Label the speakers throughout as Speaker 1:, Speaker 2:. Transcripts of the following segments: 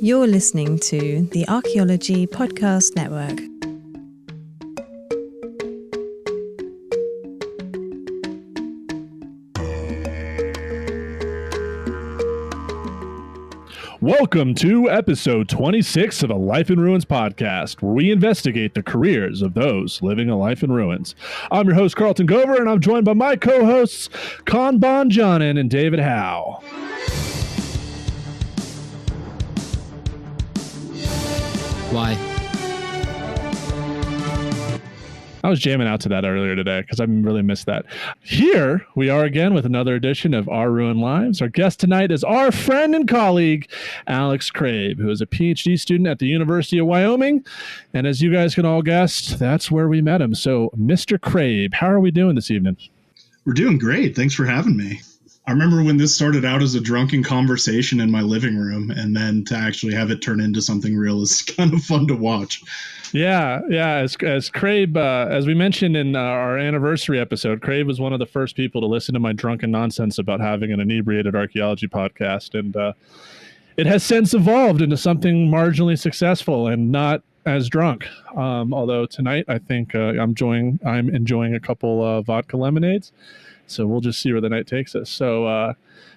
Speaker 1: You're listening to the Archaeology Podcast Network.
Speaker 2: Welcome to episode 26 of the Life in Ruins podcast, where we investigate the careers of those living a life in ruins. I'm your host, Carlton Gover, and I'm joined by my co-hosts, Con Bon Jonin and David Howe.
Speaker 3: Why?
Speaker 2: I was jamming out to that earlier today because I really missed that. Here we are again with another edition of Our Ruined Lives. Our guest tonight is our friend and colleague, Alex Craib, who is a PhD student at the University of Wyoming. And as you guys can all guess, that's where we met him. So, Mr. Craib, how are we doing this evening?
Speaker 4: We're doing great. Thanks for having me. I remember when this started out as a drunken conversation in my living room, and then to actually have it turn into something real is kind of fun to watch.
Speaker 2: Yeah. As Craib, as we mentioned in our anniversary episode, Craib was one of the first people to listen to my drunken nonsense about having an inebriated archaeology podcast, and it has since evolved into something marginally successful and not as drunk. Although tonight, I think I'm enjoying a couple vodka lemonades. So we'll just see where the night takes us. So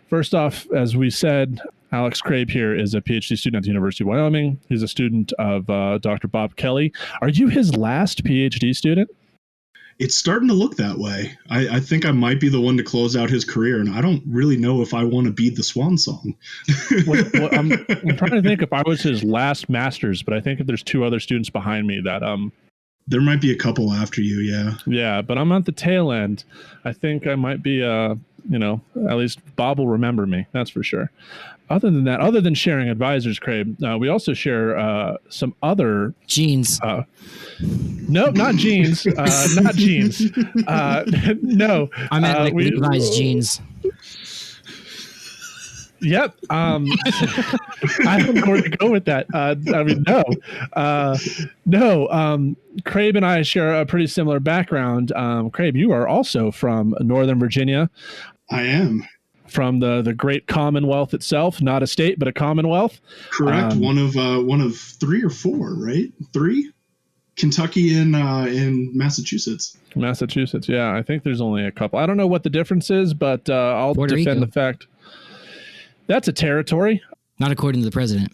Speaker 2: first off, as we said, Alex Craib here is a PhD student at the University of Wyoming. He's a student of Dr. Bob Kelly. Are you his last PhD student?
Speaker 4: It's starting to look that way. I think I might be the one to close out his career, and I don't really know if I want to be the swan song.
Speaker 2: I'm trying to think if I was his last master's, but I think if there's two other students behind me that
Speaker 4: there might be a couple after you, yeah.
Speaker 2: Yeah, but I'm at the tail end. I think I might be, at least Bob will remember me. That's for sure. Other than that, other than sharing advisors, Craib, we also share some other...
Speaker 3: Genes.
Speaker 2: No, not genes. Not genes. No.
Speaker 3: I meant legalized genes.
Speaker 2: Yep. I don't know where to go with that. No. Craib and I share a pretty similar background. Craib, you are also from Northern Virginia.
Speaker 4: I am.
Speaker 2: From the great Commonwealth itself, not a state, but a Commonwealth.
Speaker 4: Correct. One of three or four, right? Three? Kentucky and Massachusetts.
Speaker 2: Massachusetts, yeah. I think there's only a couple. I don't know what the difference is, but I'll defend the fact. That's a territory.
Speaker 3: Not according to the president.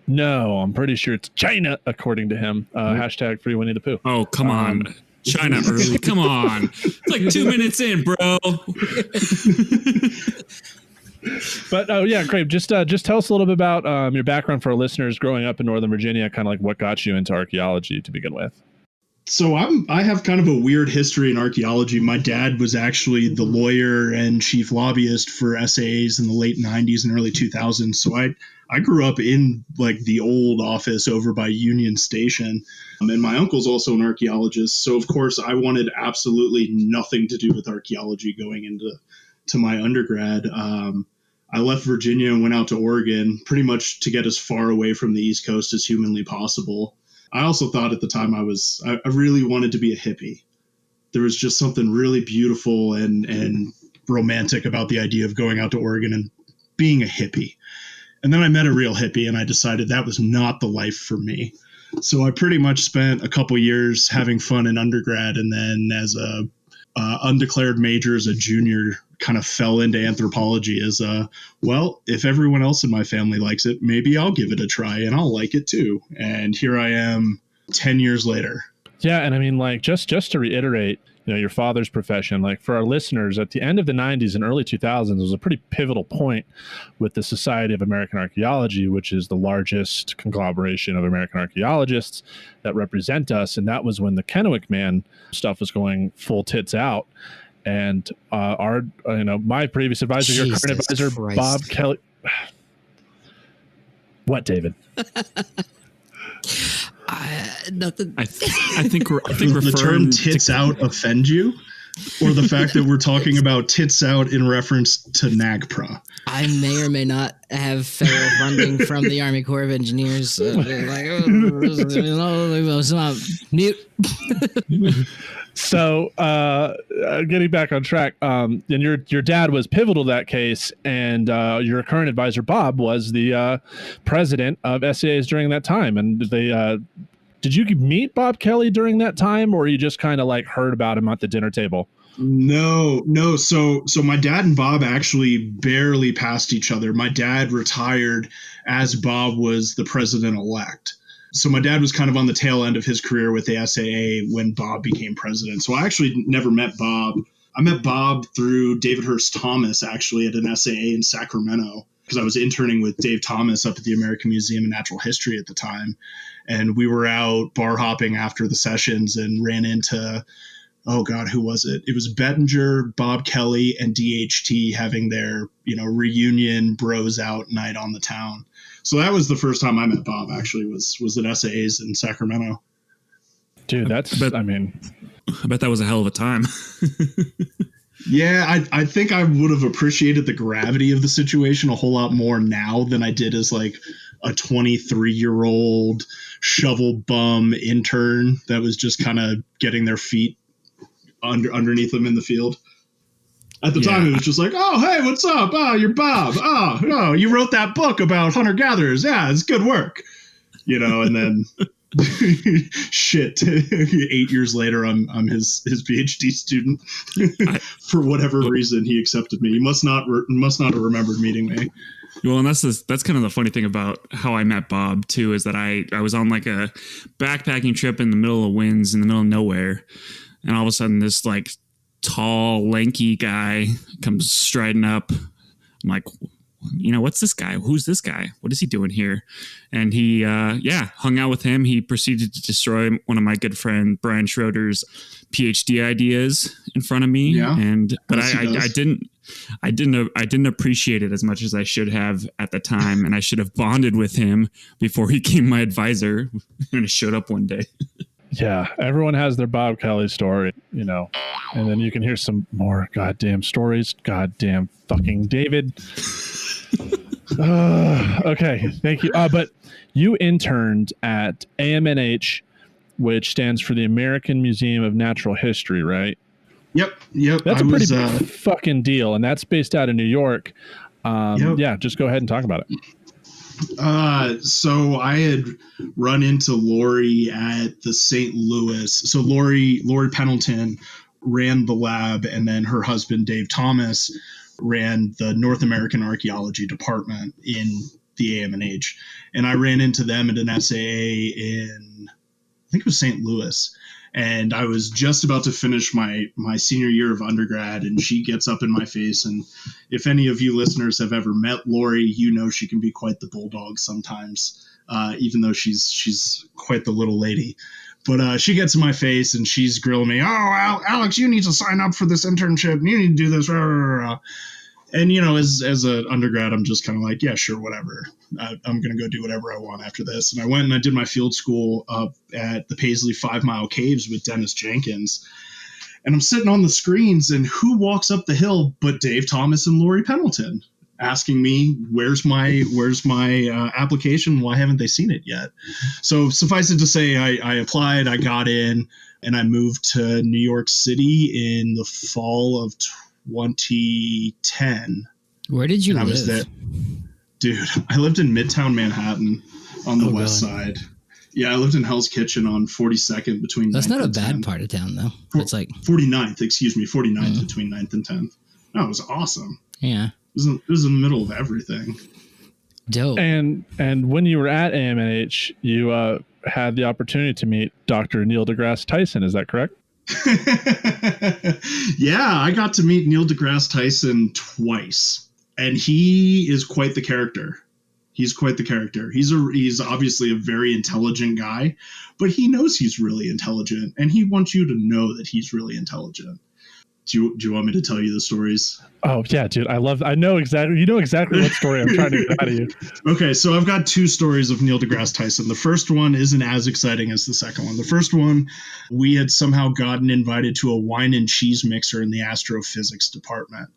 Speaker 2: No, I'm pretty sure it's China, according to him. Hashtag free Winnie the Pooh.
Speaker 5: Oh, come on. China early. Come on. It's like 2 minutes in, bro.
Speaker 2: But yeah, Craib, just tell us a little bit about your background for our listeners growing up in Northern Virginia, kind of like what got you into archaeology to begin with.
Speaker 4: So I have kind of a weird history in archaeology. My dad was actually the lawyer and chief lobbyist for SAAs in the late 90s and early 2000s. So I grew up in like the old office over by Union Station. And my uncle's also an archaeologist. So of course I wanted absolutely nothing to do with archaeology going into my undergrad. I left Virginia and went out to Oregon pretty much to get as far away from the East Coast as humanly possible. I also thought at the time I really wanted to be a hippie. There was just something really beautiful and romantic about the idea of going out to Oregon and being a hippie. And then I met a real hippie and I decided that was not the life for me. So I pretty much spent a couple years having fun in undergrad, and then as a undeclared major as a junior, kind of fell into anthropology as if everyone else in my family likes it, maybe I'll give it a try and I'll like it too. And here I am 10 years later.
Speaker 2: Yeah. And I mean, like, just to reiterate, your father's profession, like for our listeners, at the end of the 90s and early 2000s was a pretty pivotal point with the Society of American Archaeology, which is the largest conglomeration of American archaeologists that represent us. And that was when the Kennewick Man stuff was going full tits out. And my previous advisor, your current advisor,
Speaker 3: Christ.
Speaker 2: Bob Kelly. What, David?
Speaker 3: Nothing.
Speaker 5: I think we're
Speaker 4: Does the term "tits out" offend you? Or the fact that we're talking about tits out in reference to NAGPRA.
Speaker 3: I may or may not have federal funding from the Army Corps of Engineers. Mute.
Speaker 2: So, getting back on track, and your dad was pivotal to that case, and your current advisor Bob was the president of SAAs during that time. And they did you meet Bob Kelly during that time, or you just kind of like heard about him at the dinner table?
Speaker 4: No. So my dad and Bob actually barely passed each other. My dad retired as Bob was the president-elect. So my dad was kind of on the tail end of his career with the SAA when Bob became president. So I actually never met Bob. I met Bob through David Hurst Thomas, actually, at an SAA in Sacramento, because I was interning with Dave Thomas up at the American Museum of Natural History at the time. And we were out bar hopping after the sessions and ran into, oh God, who was it? It was Bettinger, Bob Kelly, and DHT having their, reunion bros out night on the town. So that was the first time I met Bob, actually, was at SAAs in Sacramento.
Speaker 2: Dude, I
Speaker 5: bet that was a hell of a time.
Speaker 4: Yeah, I think I would have appreciated the gravity of the situation a whole lot more now than I did as like a 23-year-old shovel bum intern that was just kind of getting their feet underneath them in the field. At the time, it was just like, oh, hey, what's up? Oh, you're Bob. Oh, you wrote that book about hunter-gatherers. Yeah, it's good work. And then shit, 8 years later, I'm his PhD student. For whatever reason, he accepted me. He must not have remembered meeting me.
Speaker 5: Well, and that's kind of the funny thing about how I met Bob too, is that I was on like a backpacking trip in the middle of winds in the middle of nowhere, and all of a sudden this like tall, lanky guy comes striding up. I'm like, what's this guy? Who's this guy? What is he doing here? And he, hung out with him. He proceeded to destroy one of my good friend Brian Schroeder's PhD ideas in front of me.
Speaker 4: Yeah,
Speaker 5: but I didn't appreciate it as much as I should have at the time, and I should have bonded with him before he became my advisor. And it showed up one day.
Speaker 2: Yeah, everyone has their Bob Kelly story, and then you can hear some more goddamn stories. Goddamn fucking David. Okay, thank you. But you interned at AMNH, which stands for the American Museum of Natural History, right?
Speaker 4: Yep.
Speaker 2: That's a pretty big fucking deal, and that's based out of New York. Yeah, just go ahead and talk about it.
Speaker 4: So I had run into Lori at the St. Louis. So Lori Pendleton ran the lab, and then her husband, Dave Thomas, ran the North American Archaeology department in the AMNH. And I ran into them at an SAA in, I think it was St. Louis. And I was just about to finish my senior year of undergrad, and she gets up in my face. And if any of you listeners have ever met Lori, she can be quite the bulldog sometimes, even though she's quite the little lady. But she gets in my face and she's grilling me. Oh, Alex, you need to sign up for this internship. You need to do this. And, as an undergrad, I'm just kind of like, yeah, sure, whatever. I'm going to go do whatever I want after this. And I went and I did my field school up at the Paisley 5 Mile Caves with Dennis Jenkins. And I'm sitting on the screens, and who walks up the hill but Dave Thomas and Lori Pendleton, asking me, where's my application? Why haven't they seen it yet? So suffice it to say, I applied, I got in, and I moved to New York City in the fall of 2010.
Speaker 3: Where did you live?
Speaker 4: I was there. Dude, I lived in Midtown Manhattan on the west side. Yeah, I lived in Hell's Kitchen on 42nd between.
Speaker 3: That's
Speaker 4: 9th
Speaker 3: not a
Speaker 4: and
Speaker 3: bad
Speaker 4: 10th.
Speaker 3: part of town, though. It's like
Speaker 4: 49th between 9th and 10th. That was awesome.
Speaker 3: Yeah.
Speaker 4: It was in the middle of everything.
Speaker 3: Dope.
Speaker 2: And when you were at AMNH, you had the opportunity to meet Dr. Neil deGrasse Tyson. Is that correct?
Speaker 4: Yeah, I got to meet Neil deGrasse Tyson twice, and he is quite the character. He's obviously a very intelligent guy, but he knows he's really intelligent, and he wants you to know that he's really intelligent. Do you want me to tell you the stories?
Speaker 2: Oh yeah, dude. I know exactly what story I'm trying to get out of you.
Speaker 4: Okay, so I've got two stories of Neil deGrasse Tyson. The first one isn't as exciting as the second one. The first one, we had somehow gotten invited to a wine and cheese mixer in the astrophysics department.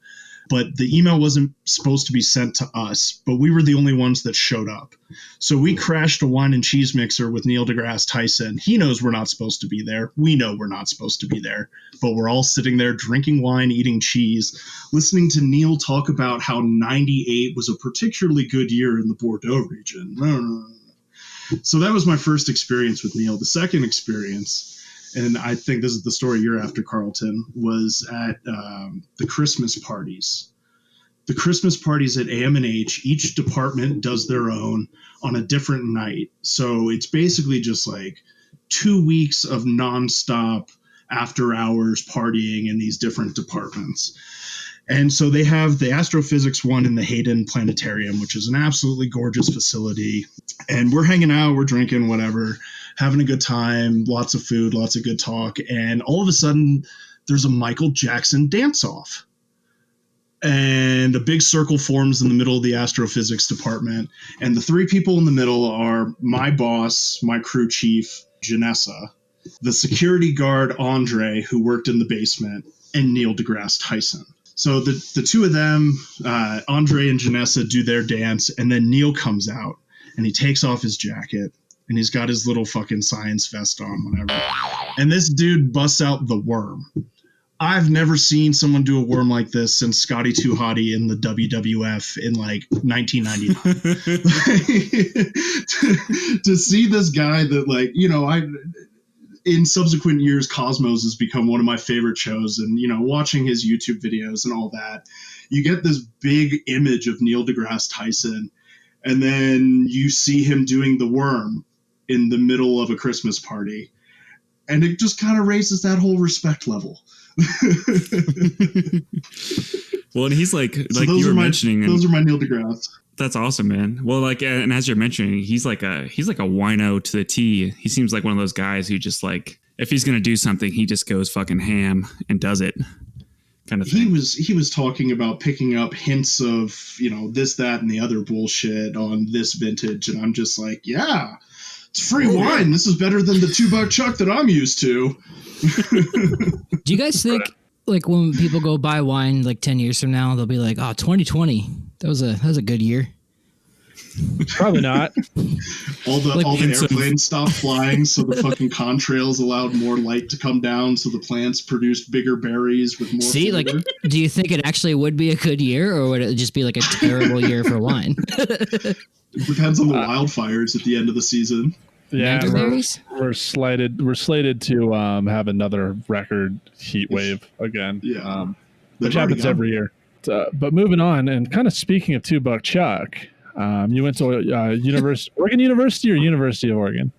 Speaker 4: But the email wasn't supposed to be sent to us, but we were the only ones that showed up. So we crashed a wine and cheese mixer with Neil deGrasse Tyson. He knows we're not supposed to be there. We know we're not supposed to be there. But we're all sitting there drinking wine, eating cheese, listening to Neil talk about how 98 was a particularly good year in the Bordeaux region. So that was my first experience with Neil. The second experience, and I think this is the story you're after, Carlton, was at the Christmas parties. The Christmas parties at AM&H, each department does their own on a different night. So it's basically just like 2 weeks of nonstop after hours partying in these different departments. And so they have the astrophysics one in the Hayden Planetarium, which is an absolutely gorgeous facility. And we're hanging out, we're drinking, whatever, having a good time, lots of food, lots of good talk. And all of a sudden, there's a Michael Jackson dance-off. And a big circle forms in the middle of the astrophysics department. And the three people in the middle are my boss, my crew chief, Janessa, the security guard, Andre, who worked in the basement, and Neil deGrasse Tyson. So the two of them, Andre and Janessa, do their dance, and then Neil comes out, and he takes off his jacket, and he's got his little fucking science vest on, whatever. And this dude busts out the worm. I've never seen someone do a worm like this since Scotty 2 Hotty in the WWF in like 1999. to see this guy that, like, you know, in subsequent years, Cosmos has become one of my favorite shows, and, you know, watching his YouTube videos and all that, you get this big image of Neil deGrasse Tyson, and then you see him doing the worm in the middle of a Christmas party, and it just kind of raises that whole respect level.
Speaker 5: Well, and he's like
Speaker 4: So
Speaker 5: you were mentioning,
Speaker 4: those are my Neil deGrasse.
Speaker 5: That's awesome, man. Well, like, and as you're mentioning, he's like a wino to the T. He seems like one of those guys who just, like, if he's gonna do something, he just goes fucking ham and does it, kind of thing.
Speaker 4: He was talking about picking up hints of, you know, this, that, and the other bullshit on this vintage, and I'm just like, yeah, it's free wine. This is better than the $2 chuck that I'm used to.
Speaker 3: Do you guys think, like, when people go buy wine like 10 years from now, they'll be like, oh, 2020, that was a good year?
Speaker 2: Probably not.
Speaker 4: all the airplanes stopped flying, so the fucking contrails allowed more light to come down, so the plants produced bigger berries with more flavor.
Speaker 3: Like, do you think it actually would be a good year, or would it just be like a terrible year for wine?
Speaker 4: It depends on the wildfires at the end of the season.
Speaker 2: Yeah, we're slated to have another record heat wave again.
Speaker 4: Yeah,
Speaker 2: which happens every year. But moving on, and kind of speaking of $2 chuck, you went to Oregon University or University of Oregon?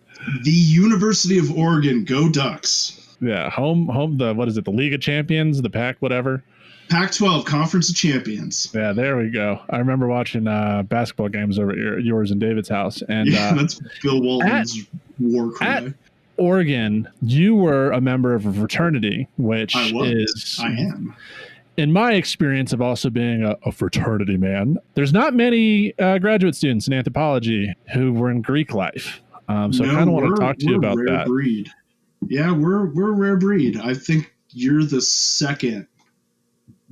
Speaker 4: The University of Oregon, go Ducks!
Speaker 2: Yeah, home. What is it? The League of Champions, the Pac, whatever.
Speaker 4: Pac-12 Conference of Champions.
Speaker 2: Yeah, there we go. I remember watching basketball games over at yours and David's house, and
Speaker 4: that's Bill Walton's war cry.
Speaker 2: At Oregon, you were a member of a fraternity, which I
Speaker 4: am.
Speaker 2: In my experience of also being a fraternity man, there's not many graduate students in anthropology who were in Greek life. So I kind of want to talk to you about that.
Speaker 4: Breed. Yeah, we're a rare breed. I think you're the second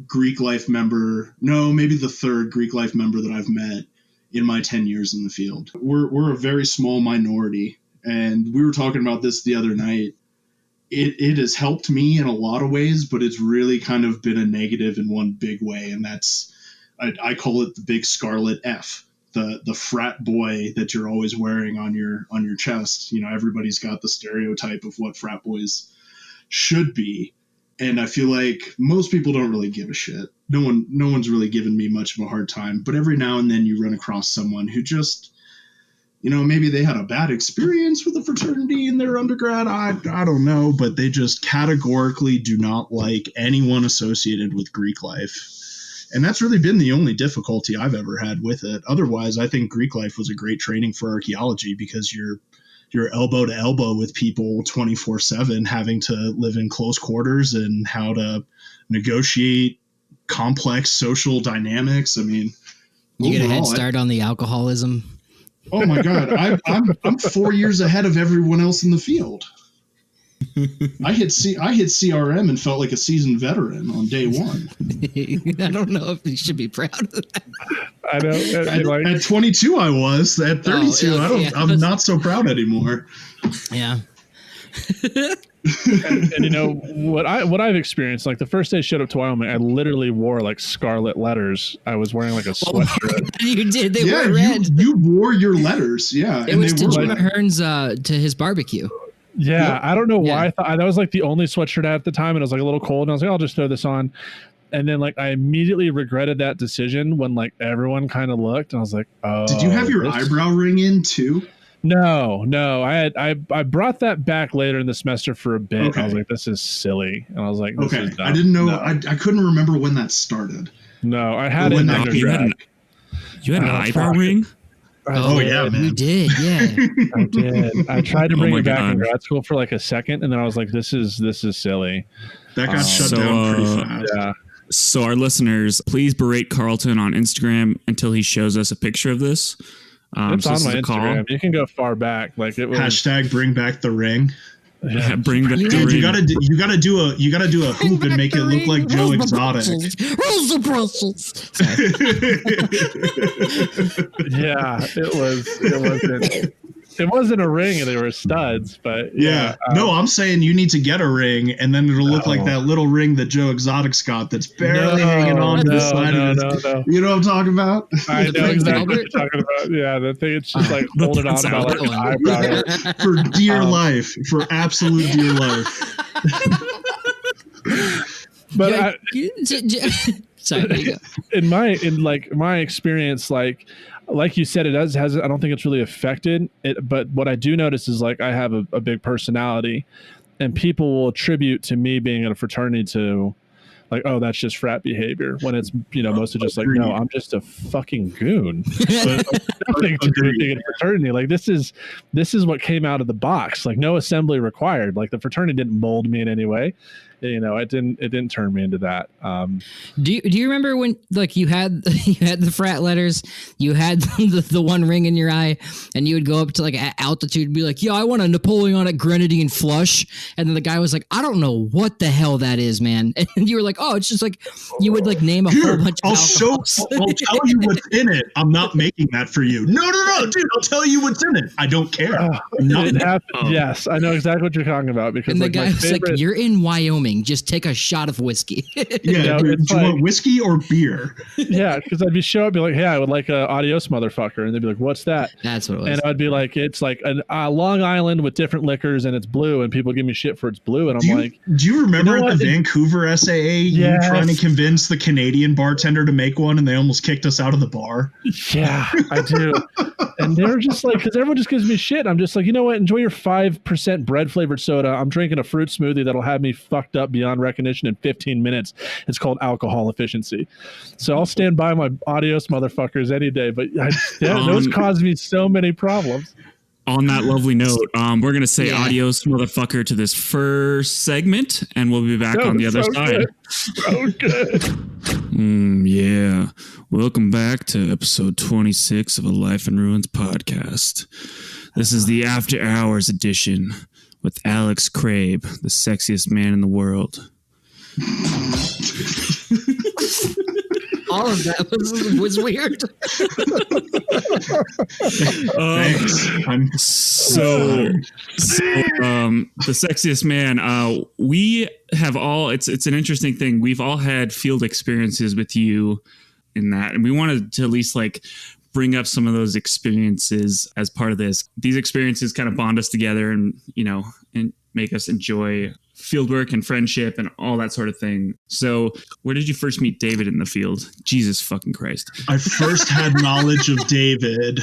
Speaker 4: Greek life member. No, maybe the third Greek life member that I've met in my 10 years in the field. We're a very small minority. And we were talking about this the other night. It has helped me in a lot of ways, but it's really kind of been a negative in one big way. And that's, I call it the big scarlet F, the frat boy that you're always wearing on your chest. You know, everybody's got the stereotype of what frat boys should be. And I feel like most people don't really give a shit. No one's really given me much of a hard time. But every now and then you run across someone who just, you know, maybe they had a bad experience with a fraternity in their undergrad. I don't know, but they just categorically do not like anyone associated with Greek life. And that's really been the only difficulty I've ever had with it. Otherwise, I think Greek life was a great training for archaeology because you're you're elbow to elbow with people 24/7, having to live in close quarters and how to negotiate complex social dynamics. I mean,
Speaker 3: You get a head
Speaker 4: overall,
Speaker 3: start on the alcoholism.
Speaker 4: oh my God, I'm 4 years ahead of everyone else in the field. I hit CRM and felt like a seasoned veteran on day one.
Speaker 3: I don't know if you should be proud of that.
Speaker 2: I know.
Speaker 4: At 22, I was. At 32, I'm not so proud anymore.
Speaker 3: Yeah.
Speaker 2: and you know what I've experienced, like the first day I showed up to Wyoming, I literally wore like scarlet letters. I was wearing like a sweatshirt.
Speaker 3: You did. They were red.
Speaker 4: You wore your letters. Yeah.
Speaker 3: It was to Jim Ahern's to his barbecue.
Speaker 2: Yeah, I don't know why I thought that was like the only sweatshirt I had at the time, and it was like a little cold, and I was like, I'll just throw this on. And then like I immediately regretted that decision when like everyone kind of looked, and I was like, oh.
Speaker 4: Did you have your eyebrow ring in too?
Speaker 2: No. I brought that back later in the semester for a bit. Okay. I was like, this is silly, and I was like, this is dumb.
Speaker 4: I didn't know. No. I couldn't remember when that started.
Speaker 2: No, I had it in undergrad.
Speaker 5: You had an eyebrow ring?
Speaker 4: Oh yeah, man.
Speaker 3: You did, yeah.
Speaker 2: I did. I tried to bring it back in grad school for like a second, and then I was like, "This is silly."
Speaker 4: That got shut down pretty fast.
Speaker 2: Yeah.
Speaker 5: So our listeners, please berate Carlton on Instagram until he shows us a picture of this.
Speaker 2: It's on my Instagram. You can go far back. Like it was
Speaker 4: hashtag bring back the ring.
Speaker 5: Yeah, bring back the ring.
Speaker 4: You gotta do a hoop and make it look like Joe Exotic.
Speaker 3: Where's the brushes?
Speaker 2: Yeah, it wasn't a ring, and they were studs, but yeah.
Speaker 4: No, I'm saying you need to get a ring, and then it'll look like that little ring that Joe Exotic's got that's barely hanging on to the side of his. You know what I'm talking about?
Speaker 2: I know exactly what you're talking about. Yeah, the thing it's just like holding on by like an eyebrow.
Speaker 4: For dear life, for absolute dear life.
Speaker 2: But
Speaker 3: sorry, there you go.
Speaker 2: In my experience, like you said, it has I don't think it's really affected it, but what I do notice is like I have a big personality, and people will attribute to me being in a fraternity to like, oh, that's just frat behavior, when it's mostly just like, no, I'm just a fucking goon. But nothing to do with being in a fraternity. Like this is what came out of the box. Like no assembly required. Like the fraternity didn't mold me in any way. It didn't turn me into that.
Speaker 3: Do you remember when like you had the frat letters, you had the one ring in your eye, and you would go up to like altitude and be like, yeah, I want a Napoleonic grenadine flush, and then the guy was like, I don't know what the hell that is, man, and you were like, oh, it's just like you would like name a whole bunch of alcohols.
Speaker 4: I'll tell you what's in it. I'm not making that for you. No, dude, I'll tell you what's in it. I don't care.
Speaker 2: It happened. Yes, I know exactly what you're talking about, because
Speaker 3: and the guy was like, you're in Wyoming. Just take a shot of whiskey.
Speaker 4: Yeah, do you want whiskey or beer?
Speaker 2: Yeah, because I'd be like, hey, I would like a adios motherfucker, and they'd be like, what's that?
Speaker 3: That's what it was.
Speaker 2: And I'd be like, it's like a Long Island with different liquors, and it's blue, and people give me shit for it's blue, and I'm like,
Speaker 4: do you remember at the Vancouver SAA, you trying to convince the Canadian bartender to make one, and they almost kicked us out of the bar?
Speaker 2: Yeah, I do. And they're just like, because everyone just gives me shit. I'm just like, you know what? Enjoy your 5% bread flavored soda. I'm drinking a fruit smoothie that'll have me fucked up beyond recognition in 15 minutes. It's called alcohol efficiency. So I'll stand by my adios motherfuckers any day. But those cause me so many problems.
Speaker 5: On that lovely note, we're going to say adios motherfucker to this first segment, and we'll be back on the other side.
Speaker 2: So good.
Speaker 5: Yeah. Welcome back to episode 26 of a Life in Ruins podcast. This is the After Hours edition with Alex Craib, the sexiest man in the world.
Speaker 3: All of that was weird.
Speaker 5: The sexiest man. We have all. It's an interesting thing. We've all had field experiences with you in that, and we wanted to at least like bring up some of those experiences as part of this. These experiences kind of bond us together, and and make us enjoy fieldwork and friendship and all that sort of thing. So where did you first meet David in the field? Jesus fucking Christ.
Speaker 4: I first had knowledge of David.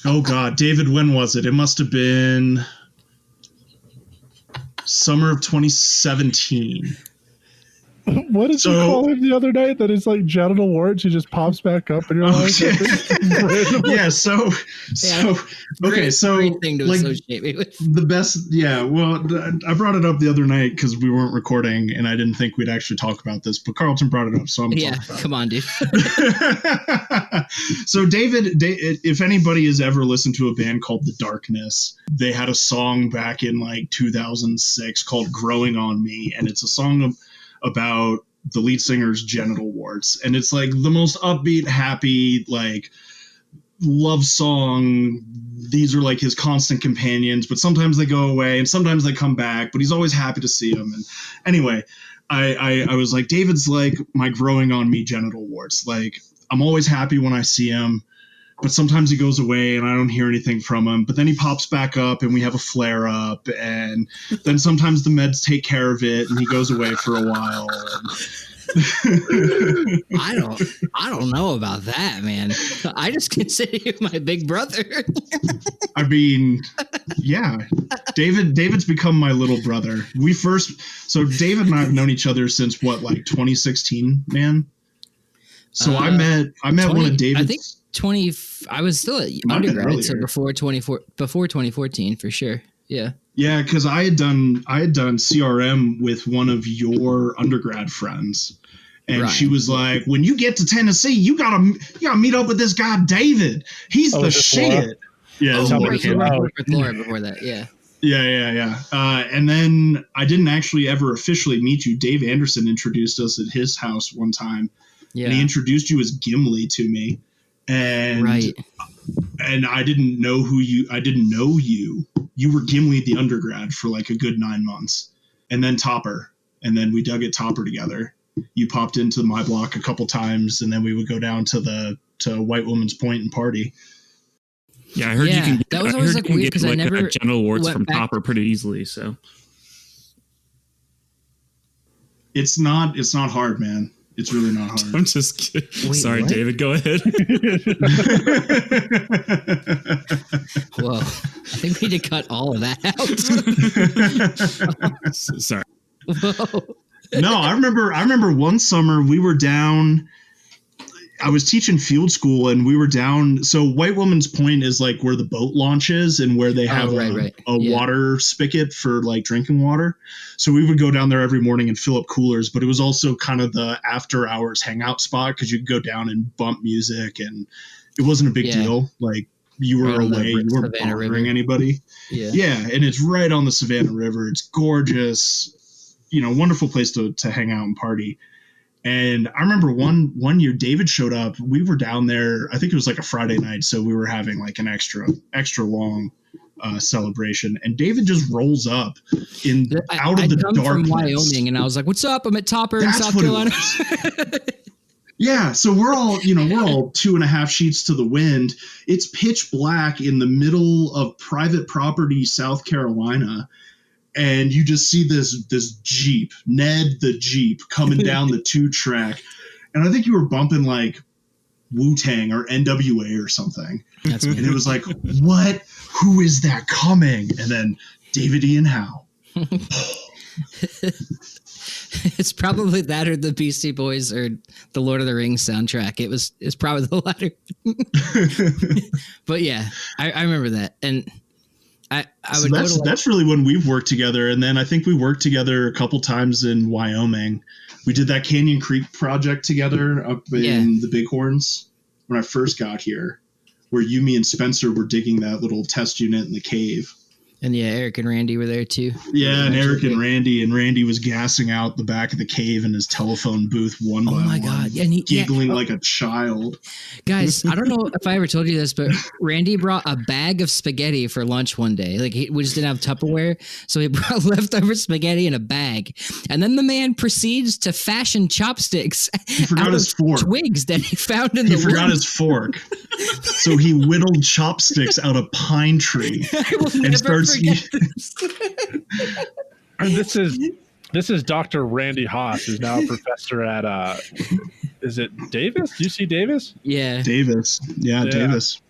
Speaker 4: Oh God, David, when was it? It must have been summer of 2017.
Speaker 2: What did you call him the other night? That is like genital warts. He just pops back up, and you're like,
Speaker 4: yeah. So okay. So
Speaker 3: great thing to
Speaker 4: like
Speaker 3: associate me with.
Speaker 4: the best. Yeah. Well, I brought it up the other night because we weren't recording, and I didn't think we'd actually talk about this. But Carlton brought it up, so I'm
Speaker 3: come on, dude.
Speaker 4: So David, if anybody has ever listened to a band called The Darkness, they had a song back in like 2006 called "Growing on Me," and it's a song about the lead singer's genital warts, and it's like the most upbeat, happy, like love song. These are like his constant companions, but sometimes they go away and sometimes they come back, but he's always happy to see them. And anyway, I was like, David's like my growing on me genital warts. Like, I'm always happy when I see him, but sometimes he goes away and I don't hear anything from him. But then he pops back up and we have a flare up, and then sometimes the meds take care of it and he goes away for a while.
Speaker 3: I don't know about that, man. I just consider you my big brother.
Speaker 4: I mean, yeah, David's become my little brother. So David and I have known each other since what, like 2016, man. So I met 20, one of David's. I think
Speaker 3: 20. I was still at undergrad, so before 2014 for sure. Yeah.
Speaker 4: Yeah, because I had done CRM with one of your undergrad friends, and she was like, "When you get to Tennessee, you gotta meet up with this guy David. He's the shit."
Speaker 2: Laura?
Speaker 4: Yeah,
Speaker 3: with Laura before that. Yeah.
Speaker 4: Yeah. And then I didn't actually ever officially meet you. Dave Anderson introduced us at his house one time. Yeah. And he introduced you as Gimli to me. And and I didn't know you. You were Gimli the undergrad for like a good 9 months. And then Topper. And then we dug at Topper together. You popped into my block a couple times, and then we would go down to White Woman's Point and party.
Speaker 5: Yeah, I heard you can.
Speaker 3: That was always like weird because I never
Speaker 5: genital warts from Topper pretty easily. So
Speaker 4: it's not hard, man. It's really not hard.
Speaker 5: I'm just kidding. Sorry, what? David, go ahead.
Speaker 3: Whoa. I think we need to cut all of that out.
Speaker 5: Sorry.
Speaker 3: Whoa.
Speaker 4: No, I remember one summer we were down. I was teaching field school, and we were down. So White Woman's Point is like where the boat launches and where they have a water spigot for like drinking water. So we would go down there every morning and fill up coolers, but it was also kind of the after hours hangout spot because you could go down and bump music, and it wasn't a big deal. Like, you were away, you weren't bothering anybody. Yeah, and it's right on the Savannah River. It's gorgeous, wonderful place to hang out and party. And I remember one year David showed up. We were down there. I think it was like a Friday night, so we were having like an extra long celebration. And David just rolls up out of the darkness
Speaker 3: from Wyoming, and I was like, "What's up? I'm at Topper in South Carolina."
Speaker 4: Yeah, so we're all 2.5 sheets to the wind. It's pitch black in the middle of private property, South Carolina. And you just see this Jeep, Ned the Jeep, coming down the 2-track. And I think you were bumping like Wu-Tang or NWA or something. And it was like, what? Who is that coming? And then David Ian Howe.
Speaker 3: It's probably that or the Beastie Boys or the Lord of the Rings soundtrack. It's probably the latter. But yeah, I remember that. And that's
Speaker 4: really when we've worked together. And then I think we worked together a couple times in Wyoming. We did that Canyon Creek project together up in the Bighorns when I first got here, where you, me, and Spencer were digging that little test unit in the cave.
Speaker 3: And Eric and Randy were there too.
Speaker 4: Yeah, and Eric and Randy was gassing out the back of the cave in his telephone booth one by one. Oh my God. And giggling like a child.
Speaker 3: Guys, I don't know if I ever told you this, but Randy brought a bag of spaghetti for lunch one day. Like, we just didn't have Tupperware, so he brought leftover spaghetti in a bag. And then the man proceeds to fashion chopsticks
Speaker 4: out of
Speaker 3: twigs that he found in the woods.
Speaker 4: He forgot his fork. So he whittled chopsticks out of pine tree and starts.
Speaker 2: And this is Dr. Randy Haas, who's now a professor at is it Davis? UC Davis?
Speaker 3: Yeah.
Speaker 4: Davis. Yeah, Davis.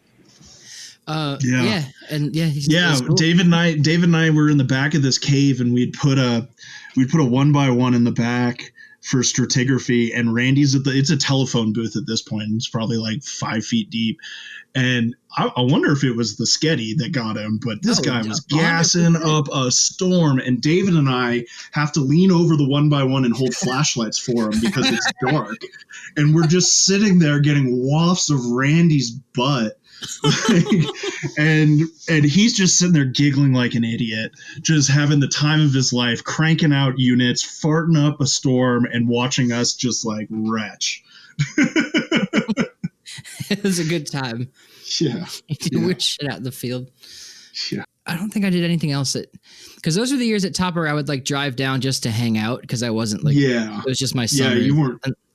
Speaker 3: Yeah. And cool.
Speaker 4: David and I were in the back of this cave, and we'd put a 1x1 in the back for stratigraphy, and Randy's it's a telephone booth at this point. It's probably like 5 feet deep. And I wonder if it was the Sketty that got him, but this guy was gassing up a storm. And David and I have to lean over the 1x1 and hold flashlights for him because it's dark. And we're just sitting there getting wafts of Randy's butt. and he's just sitting there giggling like an idiot, just having the time of his life, cranking out units, farting up a storm, and watching us just like retch.
Speaker 3: It was a good time.
Speaker 4: Yeah.
Speaker 3: You did weird shit out in the field.
Speaker 4: Yeah.
Speaker 3: I don't think I did anything else because those were the years at Topper I would like drive down just to hang out because I wasn't like, it was just my summer.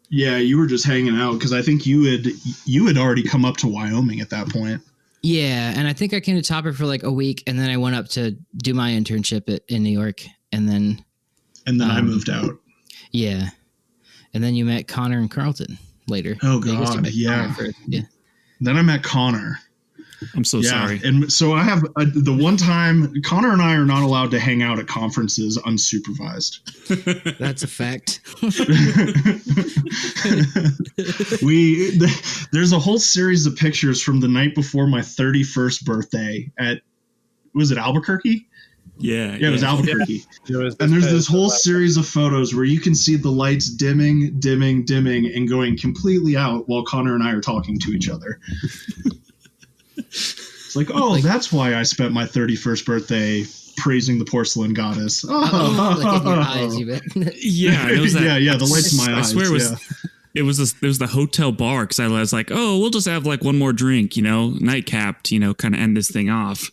Speaker 4: Yeah, you were just hanging out because I think you had already come up to Wyoming at that point.
Speaker 3: Yeah, and I think I came to Topper for like a week, and then I went up to do my internship in New York, and then
Speaker 4: I moved out.
Speaker 3: Yeah, and then you met Connor and Carlton later.
Speaker 4: Oh God, yeah. Then I met Connor.
Speaker 5: I'm so sorry.
Speaker 4: And so I have the one time Connor and I are not allowed to hang out at conferences unsupervised.
Speaker 3: That's a fact.
Speaker 4: There's a whole series of pictures from the night before my 31st birthday was it Albuquerque?
Speaker 5: Yeah,
Speaker 4: it was Albuquerque.
Speaker 2: Yeah.
Speaker 4: And there's this whole series of photos where you can see the lights dimming, and going completely out while Connor and I are talking to each other. It's like, that's why I spent my 31st birthday praising the porcelain goddess.
Speaker 3: Like in your eyes, you bet.
Speaker 5: Yeah, it was that.
Speaker 4: Yeah, the lights in my eyes.
Speaker 5: I swear it was the hotel bar because I was like, we'll just have like one more drink, nightcap, kind of end this thing off.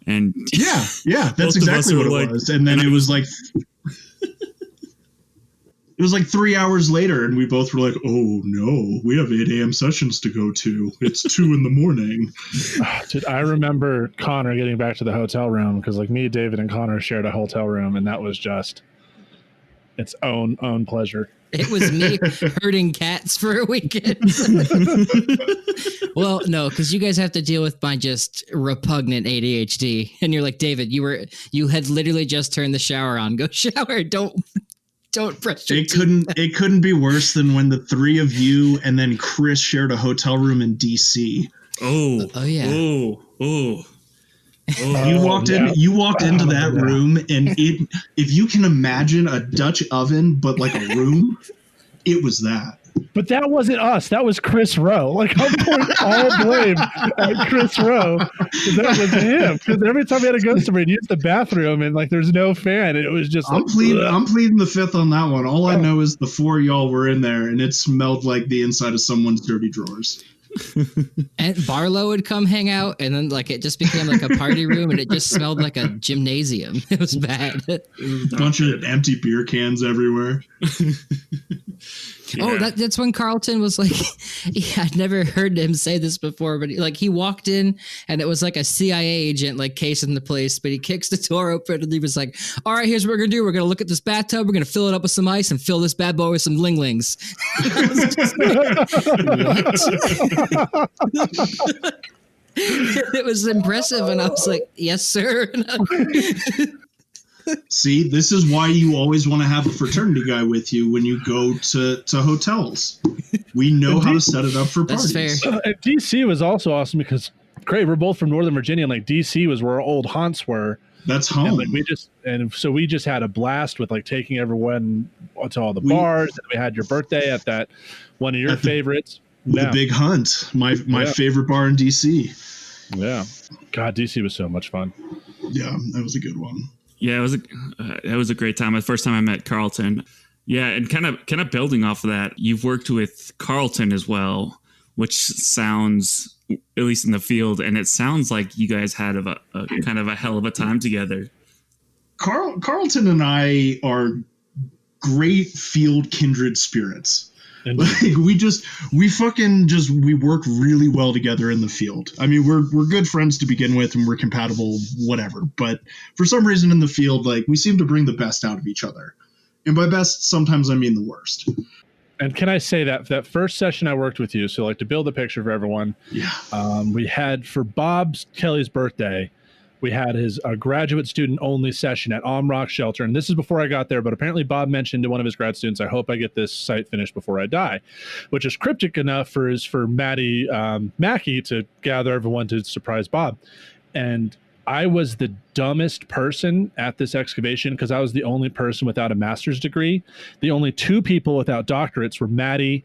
Speaker 5: And
Speaker 4: yeah, that's exactly what it was. And then it was like. It was like 3 hours later, and we both were like, oh, no, we have 8 a.m. sessions to go to. It's 2 a.m.
Speaker 2: Dude, I remember Connor getting back to the hotel room because like me, David, and Connor shared a hotel room, and that was just its own pleasure.
Speaker 3: It was me herding cats for a weekend. Well, no, because you guys have to deal with my just repugnant ADHD. And you're like, David, you had literally just turned the shower on. Go shower. Don't brush your teeth.
Speaker 4: It couldn't be worse than when the three of you and then Chris shared a hotel room in DC.
Speaker 3: Oh yeah.
Speaker 5: Oh.
Speaker 4: You walked into that room, and if you can imagine a Dutch oven but like a room, it was that.
Speaker 2: But that wasn't us. That was Chris Rowe. Like, I'm pouring all blame at Chris Rowe. That was him. Because every time we had to go somewhere and use the bathroom, and like, there's no fan, and it was just.
Speaker 4: I'm pleading the fifth on that one. All I know is the 4 of y'all were in there, and it smelled like the inside of someone's dirty drawers.
Speaker 3: And Barlow would come hang out, and then like it just became like a party room, and it just smelled like a gymnasium. It was bad.
Speaker 4: A bunch of empty beer cans everywhere.
Speaker 5: Yeah.
Speaker 3: Oh, that's when Carlton was like, I'd never heard him say this before, but he walked in and it was like a CIA agent like casing the place, but he kicks the door open and he was like, all right, here's what we're going to do. We're going to look at this bathtub. We're going to fill it up with some ice and fill this bad boy with some linglings. What? It was impressive. And I was like, yes, sir.
Speaker 4: See, this is why you always want to have a fraternity guy with you when you go to hotels. We know how to set it up for parties.
Speaker 3: That's fair.
Speaker 2: DC was also awesome because, Craig, we're both from Northern Virginia, and like DC was where our old haunts were.
Speaker 4: That's home.
Speaker 2: And so we just had a blast with like taking everyone to all the bars. And we had your birthday at that one of your favorites.
Speaker 4: The Big Hunt, my favorite bar in DC.
Speaker 2: Yeah. God, DC was so much fun.
Speaker 4: Yeah, that was a good one.
Speaker 5: Yeah, it was a great time. The first time I met Carlton. Yeah, and kind of building off of that, you've worked with Carlton as well, which sounds, at least in the field, and it sounds like you guys had a kind of a hell of a time together.
Speaker 4: Carlton and I are great field kindred spirits. Like we work really well together in the field. I mean, we're good friends to begin with, and we're compatible, whatever. But for some reason in the field, like we seem to bring the best out of each other. And by best, sometimes I mean the worst.
Speaker 2: And can I say that first session I worked with you, so like to build a picture for everyone, we had for Kelly's birthday, We had his graduate student only session at Rock Shelter. And this is before I got there, but apparently Bob mentioned to one of his grad students, I hope I get this site finished before I die, which is cryptic enough for Maddie Mackey to gather everyone to surprise Bob. And I was the dumbest person at this excavation because I was the only person without a master's degree. The only two people without doctorates were Maddie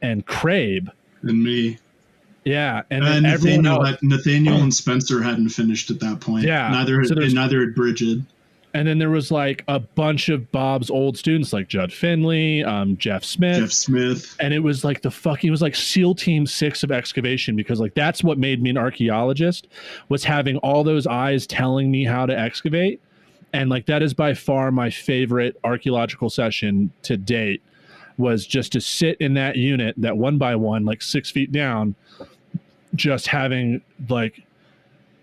Speaker 2: and Craib.
Speaker 4: And me.
Speaker 2: Yeah. And
Speaker 4: Nathaniel and Spencer hadn't finished at that point.
Speaker 2: Yeah.
Speaker 4: Neither had Bridget. And
Speaker 2: then there was like a bunch of Bob's old students like Judd Finley, Jeff Smith. And it was like it was like SEAL Team 6 of excavation, because like that's what made me an archaeologist, was having all those eyes telling me how to excavate. And like that is by far my favorite archaeological session to date, was just to sit in that unit, that 1 by 1, like 6 feet down, just having like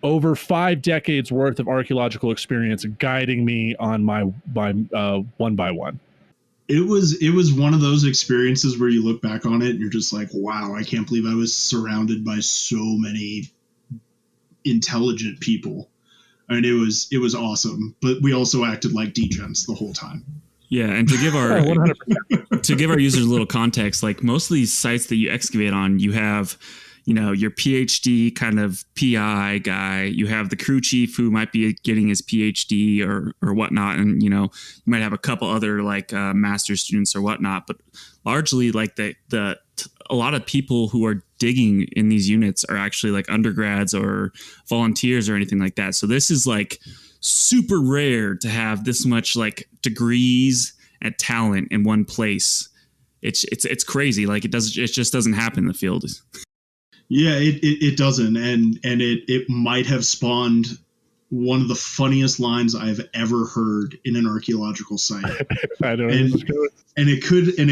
Speaker 2: over 5 decades worth of archaeological experience guiding me on my 1 by 1.
Speaker 4: It was one of those experiences where you look back on it and you're just like, wow, I can't believe I was surrounded by so many intelligent people. I mean, it was awesome, but we also acted like degens the whole time.
Speaker 5: Yeah, and to give our 100%. To give our users a little context, like most of these sites that you excavate on, you have, you know, your PhD kind of PI guy, you have the crew chief who might be getting his PhD or whatnot, and you know, you might have a couple other like master's students or whatnot, but largely like a lot of people who are digging in these units are actually like undergrads or volunteers or anything like that. So this is like super rare to have this much like degrees and talent in one place. It's crazy. Like it just doesn't happen in the field.
Speaker 4: Yeah, it doesn't, and it might have spawned one of the funniest lines I've ever heard in an archaeological site.
Speaker 2: I don't know.
Speaker 4: And it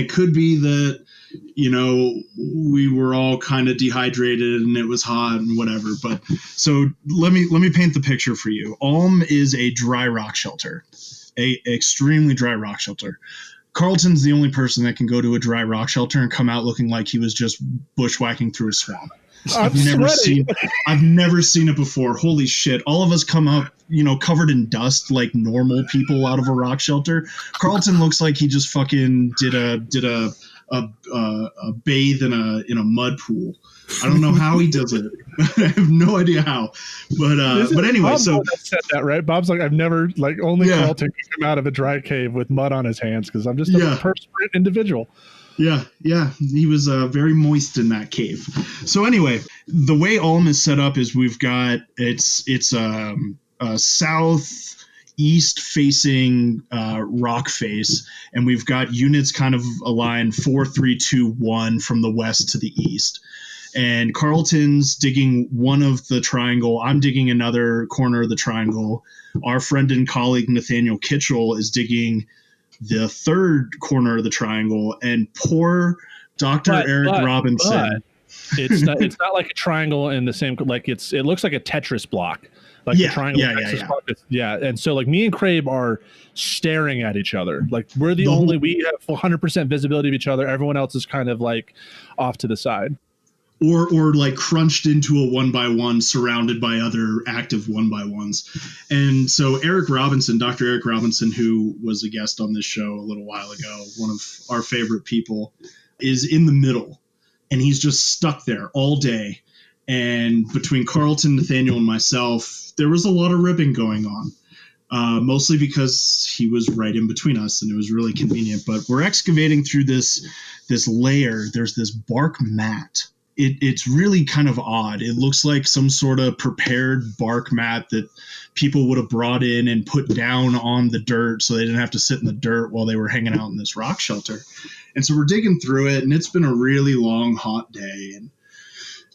Speaker 4: could be that, you know, we were all kind of dehydrated and it was hot and whatever. But so let me paint the picture for you. Ulm is a dry rock shelter, a extremely dry rock shelter. Carlton's the only person that can go to a dry rock shelter and come out looking like he was just bushwhacking through a swamp. I've never seen it before. Holy shit. All of us come up, you know, covered in dust like normal people out of a rock shelter. Carlton looks like he just fucking did a bathe in a mud pool. I don't know how he does it. I have no idea how. But anyway,
Speaker 2: Bob
Speaker 4: so
Speaker 2: said that, right? Bob's like, I've never, like, only Carlton can come out of a dry cave with mud on his hands because I'm just a perspirant individual.
Speaker 4: Yeah, he was very moist in that cave. So anyway, the way Ulm is set up is we've got it's a southeast facing rock face, and we've got units kind of aligned 4, 3, 2, 1 from the west to the east. And Carlton's digging one of the triangle. I'm digging another corner of the triangle. Our friend and colleague Nathaniel Kitchell is digging the third corner of the triangle, and poor Dr. Eric Robinson.
Speaker 2: It's not like a triangle in the same, like it looks like a Tetris block, like the triangle. Yeah. And so like me and Craib are staring at each other. Like we have 100% visibility of each other. Everyone else is kind of like off to the side.
Speaker 4: Or like crunched into a 1 by 1 surrounded by other active 1 by 1s. And so Dr. Eric Robinson, who was a guest on this show a little while ago, one of our favorite people, is in the middle. And he's just stuck there all day. And between Carlton, Nathaniel, and myself, there was a lot of ribbing going on. Mostly because he was right in between us and it was really convenient. But we're excavating through this layer. There's this bark mat. It's really kind of odd. It looks like some sort of prepared bark mat that people would have brought in and put down on the dirt so they didn't have to sit in the dirt while they were hanging out in this rock shelter. And so we're digging through it, and it's been a really long, hot day. And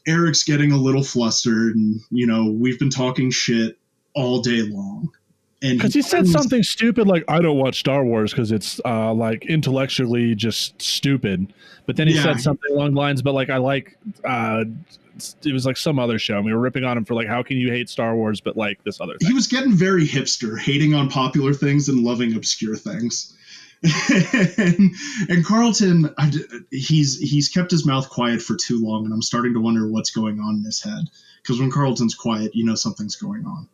Speaker 4: Eric's getting a little flustered, and, you know, we've been talking shit all day long.
Speaker 2: Because he said something stupid like, I don't watch Star Wars because it's like intellectually just stupid. But then he said something along the lines, but like I like it was like some other show. And we were ripping on him for like, how can you hate Star Wars but like this other thing?
Speaker 4: He was getting very hipster, hating on popular things and loving obscure things. and Carlton, he's kept his mouth quiet for too long, and I'm starting to wonder what's going on in his head. Because when Carlton's quiet, you know something's going on.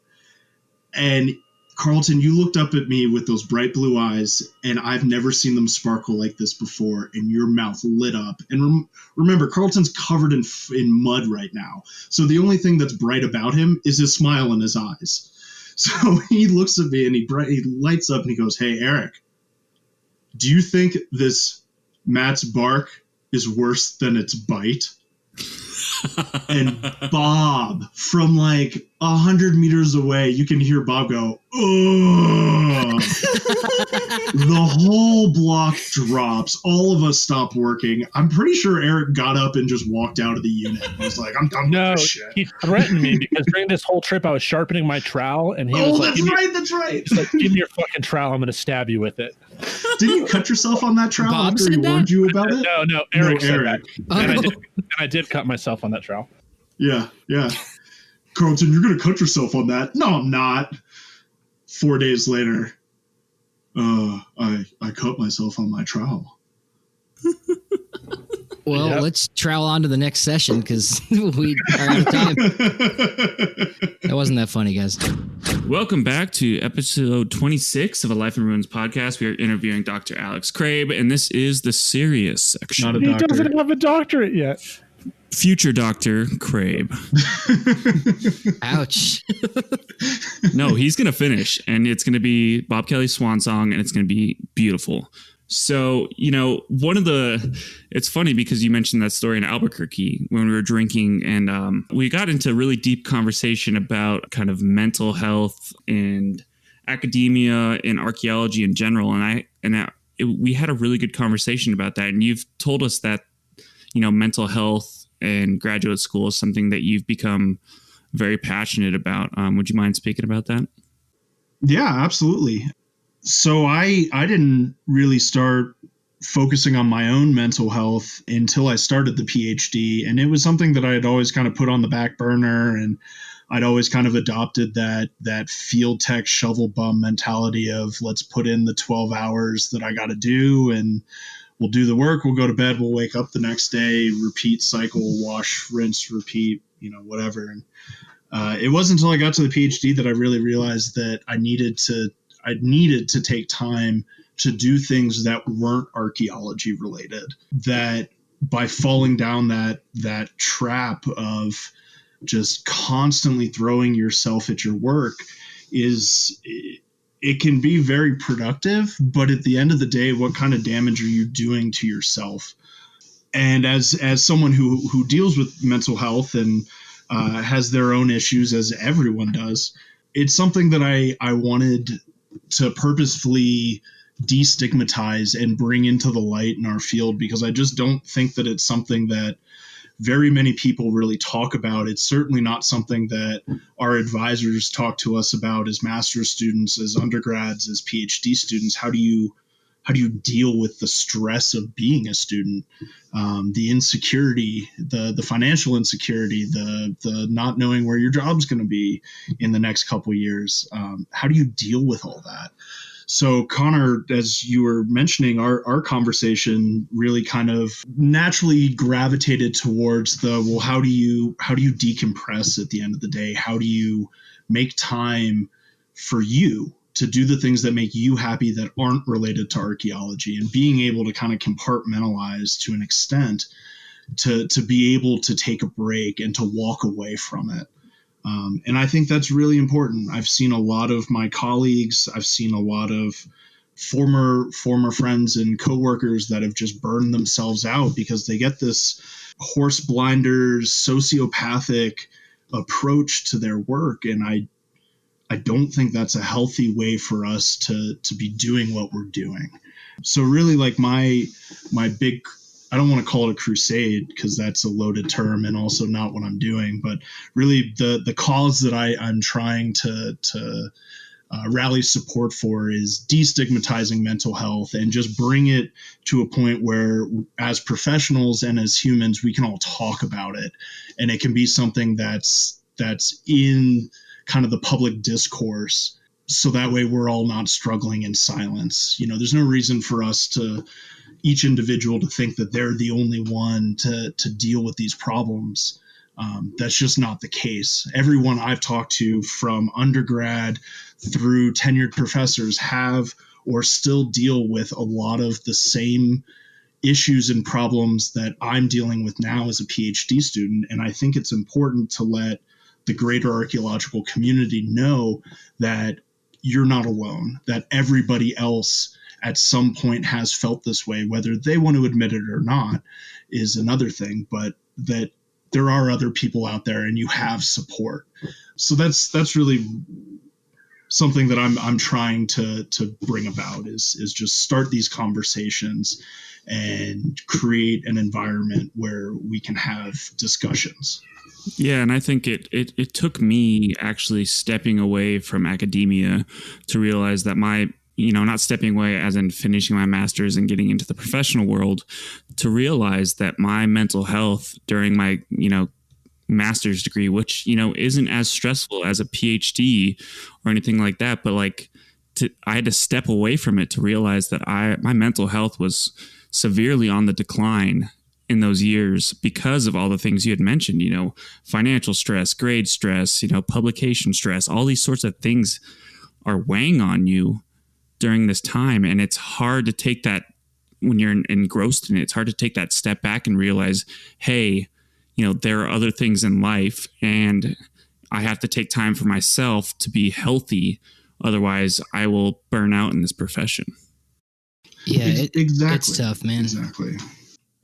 Speaker 4: And Carlton, you looked up at me with those bright blue eyes, and I've never seen them sparkle like this before, and your mouth lit up. And remember, Carlton's covered in mud right now. So the only thing that's bright about him is his smile in his eyes. So he looks at me and he lights up and he goes, "Hey, Eric, do you think this Matt's bark is worse than its bite?" And Bob, from like 100 meters away, you can hear Bob go, "Ugh." The whole block drops. All of us stop working. I'm pretty sure Eric got up and just walked out of the unit. He was like, "I'm done with this shit."
Speaker 2: He threatened me because during this whole trip I was sharpening my trowel, and he was like,
Speaker 4: that's right.
Speaker 2: He's like, "Give me your fucking trowel. I'm going to stab you with it."
Speaker 4: Didn't you cut yourself on that trowel
Speaker 3: Bob
Speaker 4: after he warned you about it?
Speaker 2: No, Eric said that.
Speaker 3: Oh.
Speaker 2: And I did cut myself on that trowel.
Speaker 4: Yeah. Carlton, you're going to cut yourself on that. No, I'm not. 4 days later, I cut myself on my trowel.
Speaker 3: Well,
Speaker 2: Yep.
Speaker 3: let's trowel on to the next session because we are out of time. That wasn't that funny, guys.
Speaker 5: Welcome back to episode 26 of A Life in Ruins podcast. We are interviewing Dr. Alex Craib, and this is the serious section.
Speaker 4: Not a
Speaker 2: He
Speaker 4: doctor.
Speaker 2: doesn't have a doctorate yet.
Speaker 5: Future Dr. Craib.
Speaker 3: Ouch.
Speaker 5: No, he's going to finish, and it's going to be Bob Kelly's swan song, and it's going to be beautiful. So, it's funny because you mentioned that story in Albuquerque when we were drinking, and we got into a really deep conversation about kind of mental health and academia and archaeology in general. We had a really good conversation about that. And you've told us that, mental health and graduate school is something that you've become very passionate about. Would you mind speaking about that?
Speaker 4: Yeah, absolutely. So I didn't really start focusing on my own mental health until I started the PhD. And it was something that I had always kind of put on the back burner. And I'd always kind of adopted that field tech shovel bum mentality of let's put in the 12 hours that I got to do and we'll do the work. We'll go to bed. We'll wake up the next day, repeat cycle, wash, rinse, repeat, whatever. And it wasn't until I got to the PhD that I really realized that I needed to take time to do things that weren't archaeology related, that by falling down that trap of just constantly throwing yourself at your work it can be very productive, but at the end of the day, what kind of damage are you doing to yourself? And as someone who deals with mental health and has their own issues, as everyone does, it's something that I wanted to purposefully destigmatize and bring into the light in our field, because I just don't think that it's something that very many people really talk about. It's certainly not something that our advisors talk to us about as master's students, as undergrads, as PhD students. How do you deal with the stress of being a student, the insecurity, the financial insecurity, the not knowing where your job's going to be in the next couple of years? How do you deal with all that? So Connor, as you were mentioning, our conversation really kind of naturally gravitated towards how do you decompress at the end of the day? How do you make time for you to do the things that make you happy that aren't related to archaeology, and being able to kind of compartmentalize to an extent to be able to take a break and to walk away from it. And I think that's really important. I've seen a lot of my colleagues, I've seen a lot of former friends and coworkers that have just burned themselves out because they get this horse blinders, sociopathic approach to their work. And I don't think that's a healthy way for us to be doing what we're doing. So really, like my big, I don't want to call it a crusade because that's a loaded term and also not what I'm doing, but really the cause that I'm trying to rally support for is destigmatizing mental health and just bring it to a point where as professionals and as humans, we can all talk about it. And it can be something that's in kind of the public discourse. So that way we're all not struggling in silence. There's no reason for us each individual to think that they're the only one to deal with these problems. That's just not the case. Everyone I've talked to, from undergrad through tenured professors, have or still deal with a lot of the same issues and problems that I'm dealing with now as a PhD student. And I think it's important to let the greater archaeological community know that you're not alone, that everybody else at some point has felt this way. Whether they want to admit it or not is another thing, but that there are other people out there and you have support. So that's really something that I'm trying to bring about is just start these conversations and create an environment where we can have discussions.
Speaker 5: Yeah, and I think it took me actually stepping away from academia to realize that not stepping away as in finishing my master's and getting into the professional world, to realize that my mental health during my, master's degree, which, isn't as stressful as a PhD or anything like that, but I had to step away from it to realize that my mental health was severely on the decline in those years because of all the things you had mentioned, financial stress, grade stress, publication stress, all these sorts of things are weighing on you during this time. And it's hard to take that when you're engrossed in it. It's hard to take that step back and realize, hey, there are other things in life and I have to take time for myself to be healthy. Otherwise I will burn out in this profession.
Speaker 3: Yeah,
Speaker 4: exactly.
Speaker 3: It's tough, man.
Speaker 4: Exactly.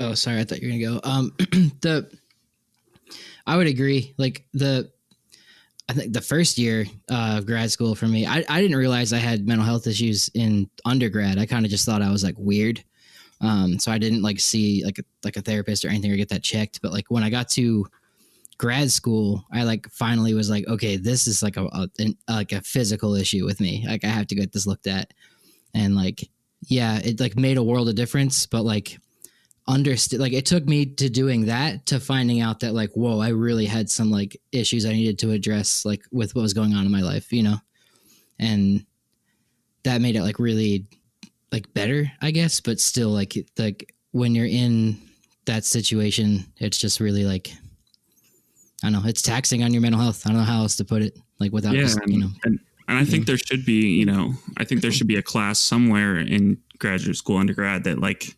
Speaker 3: Oh, sorry. I thought you were going to go. I would agree. I think the first year of grad school for me, I didn't realize I had mental health issues in undergrad. I kind of just thought I was weird. So I didn't see a therapist or anything or get that checked. But when I got to grad school, I finally was okay, this is a physical issue with me. I have to get this looked at. And it made a world of difference. But understood, it took me to doing that to finding out that whoa, I really had some issues I needed to address with what was going on in my life, and that made it really better, I guess. But still when you're in that situation, it's just really I don't know, it's taxing on your mental health. I don't know how else to put it without
Speaker 5: and I think there should be I think there should be a class somewhere in graduate school, undergrad, that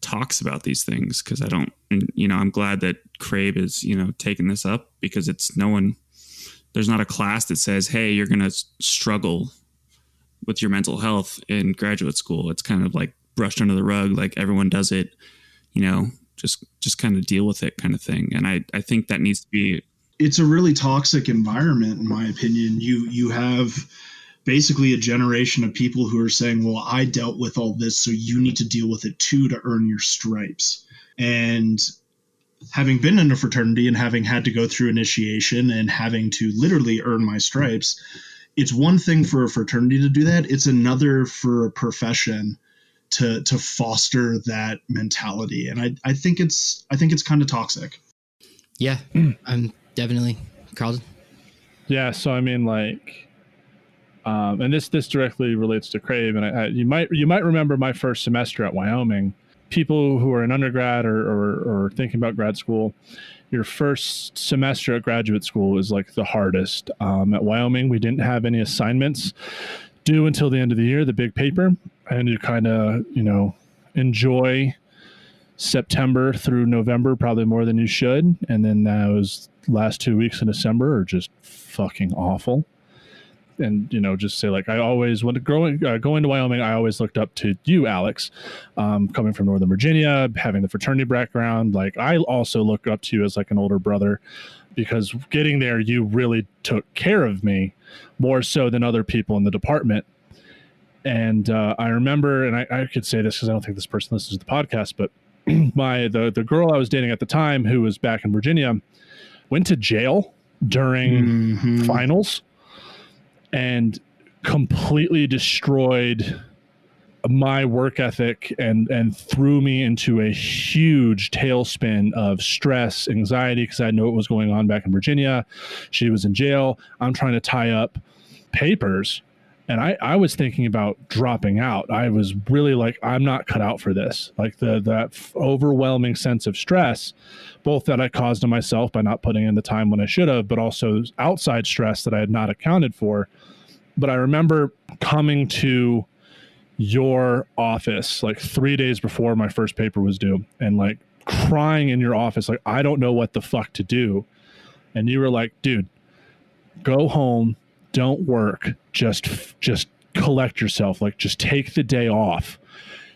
Speaker 5: talks about these things, because I'm glad that Craib is taking this up, because there's not a class that says, hey, you're gonna struggle with your mental health in graduate school. It's kind of brushed under the rug, everyone does it, just kind of deal with it, kind of thing. And I think that needs to be.
Speaker 4: It's a really toxic environment, in my opinion. You have basically a generation of people who are saying, well, I dealt with all this, so you need to deal with it too to earn your stripes. And having been in a fraternity and having had to go through initiation and having to literally earn my stripes, it's one thing for a fraternity to do that. It's another for a profession to foster that mentality. And I think it's kind of toxic.
Speaker 3: Yeah, I'm definitely. Carlton?
Speaker 2: Yeah, so I mean, and this directly relates to Craib, and you might remember my first semester at Wyoming. People who are in undergrad or thinking about grad school, your first semester at graduate school is the hardest. At Wyoming, we didn't have any assignments due until the end of the year, the big paper, and you kind of enjoy September through November probably more than you should, and then those last 2 weeks in December are just fucking awful. And just say I always going to Wyoming, I always looked up to you, Alex, coming from Northern Virginia, having the fraternity background. I also look up to you as an older brother, because getting there, you really took care of me more so than other people in the department. And I remember, and I could say this because I don't think this person listens to the podcast, but the girl I was dating at the time, who was back in Virginia, went to jail during finals and completely destroyed my work ethic and threw me into a huge tailspin of stress, anxiety, because I know what was going on back in Virginia. She was in jail. I'm trying to tie up papers And I was thinking about dropping out. I was really like, I'm not cut out for this. Like that overwhelming sense of stress, both that I caused to myself by not putting in the time when I should have, but also outside stress that I had not accounted for. But I remember coming to your office like 3 days before my first paper was due and like crying in your office, like, I don't know what the fuck to do. And you were like, dude, go home. Don't work. Just collect yourself. Like, just take the day off.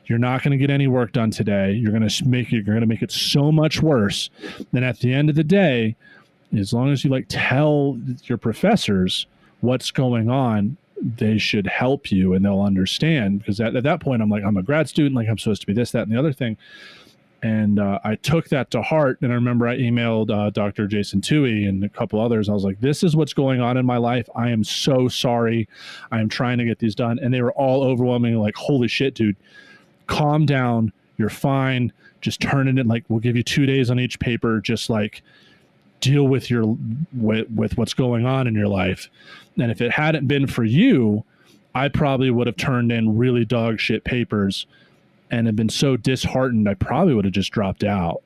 Speaker 2: You're not going to get any work done today. You're going to make it so much worse. Then at the end of the day, as long as you like tell your professors what's going on, they should help you and they'll understand. Because at that point, I'm like, I'm a grad student. Like, I'm supposed to be this, that, and the other thing. And I took that to heart. And I remember I emailed Dr. Jason Toohey and a couple others. I was like, this is what's going on in my life. I am so sorry. I am trying to get these done. And they were all overwhelming, like, holy shit, dude, calm down. You're fine. Just turn it in. Like, we'll give you 2 days on each paper. Just like deal with with what's going on in your life. And if it hadn't been for you, I probably would have turned in really dog shit papers and have been so disheartened, I probably would have just dropped out.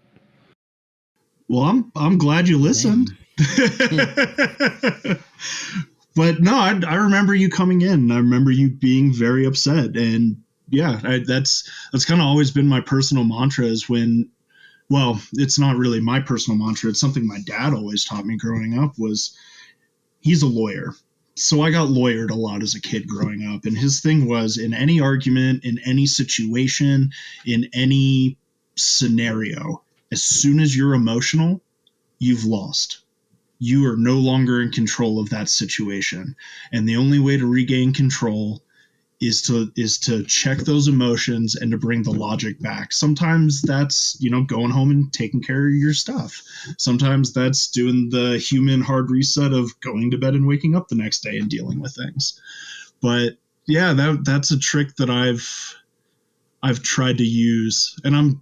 Speaker 4: Well, I'm glad you listened. But no, I remember you coming in. I remember you being very upset. And yeah, that's kind of always been my personal mantra is when, well, it's not really my personal mantra. It's something my dad always taught me growing up was he's a lawyer. So I got lawyered a lot as a kid growing up. And his thing was in any argument, in any situation, in any scenario, as soon as you're emotional, you've lost. You are no longer in control of that situation. And the only way to regain control is to check those emotions and to bring the logic back. Sometimes that's, going home and taking care of your stuff. Sometimes that's doing the human hard reset of going to bed and waking up the next day and dealing with things. But yeah, that's a trick that I've tried to use, and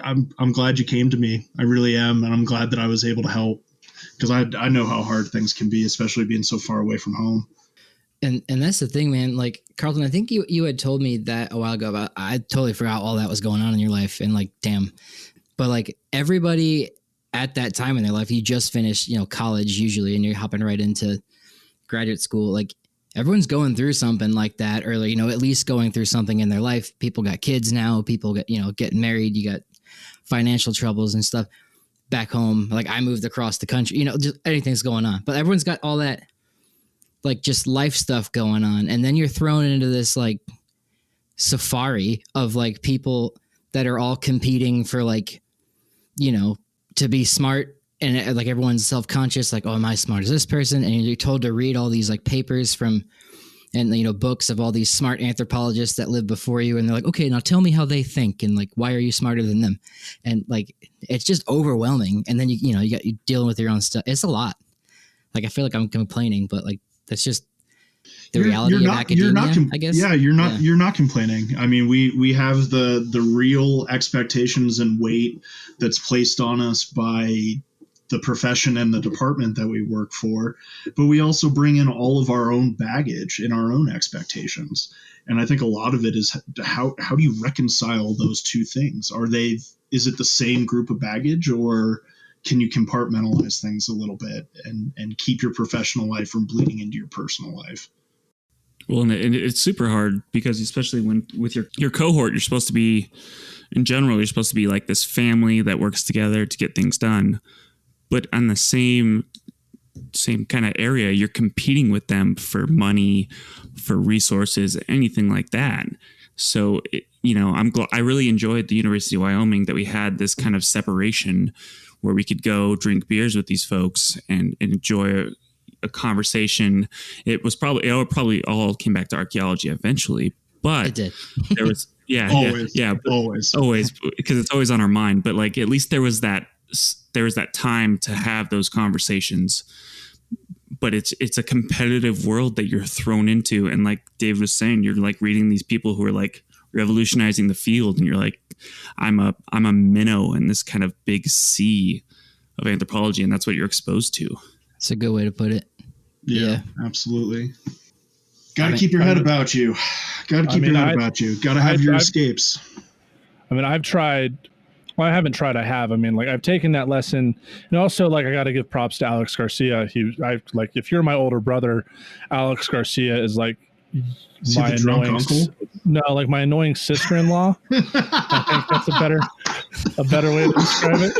Speaker 4: I'm glad you came to me. I really am, and I'm glad that I was able to help because I know how hard things can be, especially being so far away from home.
Speaker 3: And that's the thing, man. Like, Carlton, I think you had told me that a while ago about, I totally forgot all that was going on in your life. And like, damn. But like everybody at that time in their life, you just finished, college usually, and you're hopping right into graduate school. Like everyone's going through something like that, or like, at least going through something in their life. People got kids now, people get, getting married, you got financial troubles and stuff back home. Like I moved across the country, just anything's going on, but everyone's got all that, like just life stuff going on. And then you're thrown into this like safari of like people that are all competing for like, to be smart. And like everyone's self-conscious, like, oh, am I smart as this person? And you're told to read all these like papers from, and books of all these smart anthropologists that lived before you. And they're like, okay, now tell me how they think. And like, why are you smarter than them? And like, it's just overwhelming. And then you're dealing with your own stuff. It's a lot. Like, I feel like I'm complaining, but like, that's just the reality of academia, I guess.
Speaker 4: Yeah, you're not complaining. I mean, we have the real expectations and weight that's placed on us by the profession and the department that we work for, but we also bring in all of our own baggage and our own expectations. And I think a lot of it is how do you reconcile those two things? Is it the same group of baggage, or can you compartmentalize things a little bit and keep your professional life from bleeding into your personal life?
Speaker 5: Well, and it's super hard because especially when with your cohort, you're supposed to be, in general, you're supposed to be like this family that works together to get things done. But on the same kind of area, you're competing with them for money, for resources, anything like that. So, I really enjoyed the University of Wyoming that we had this kind of separation where we could go drink beers with these folks and enjoy a conversation. It probably all came back to archaeology eventually, but
Speaker 3: it did.
Speaker 5: There was,
Speaker 4: always
Speaker 5: because it's always on our mind. But like, at least there was that time to have those conversations. But it's a competitive world that you're thrown into. And like Dave was saying, you're like reading these people who are like revolutionizing the field. And you're like, I'm a minnow in this kind of big sea of anthropology. And that's what you're exposed to.
Speaker 3: It's a good way to put it.
Speaker 4: Yeah, absolutely. Got to keep your head about you. Got to keep your head about you. Got to have your escapes.
Speaker 2: I mean, I've tried. Well, I haven't tried. I have. I mean, like I've taken that lesson, and also like I got to give props to Alex Garcia. If you're my older brother, Alex Garcia is like my annoying like my annoying sister-in-law. I think that's a better way to describe it.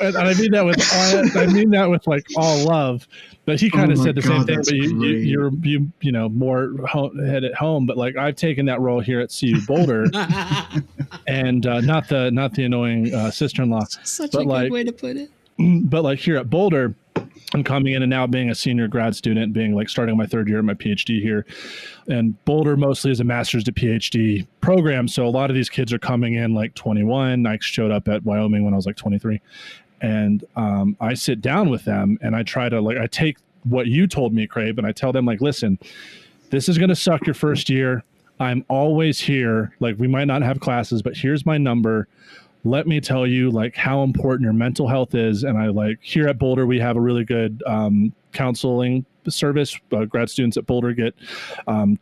Speaker 2: And I mean that with like all love. But he kind of said the same thing. But you know more head at home. But like I've taken that role here at CU Boulder, and not the annoying sister-in-law.
Speaker 3: Such a good way to put it.
Speaker 2: But like here at Boulder, I'm coming in and now being a senior grad student, being like starting my third year of my PhD here. And Boulder mostly is a master's to PhD program. So a lot of these kids are coming in like 21. I showed up at Wyoming when I was like 23. And I sit down with them and I try to I take what you told me, Craib, and I tell them like, listen, this is going to suck your first year. I'm always here. Like we might not have classes, but here's my number. Let me tell you like how important your mental health is. And I like here at Boulder, we have a really good counseling service. Grad students at Boulder get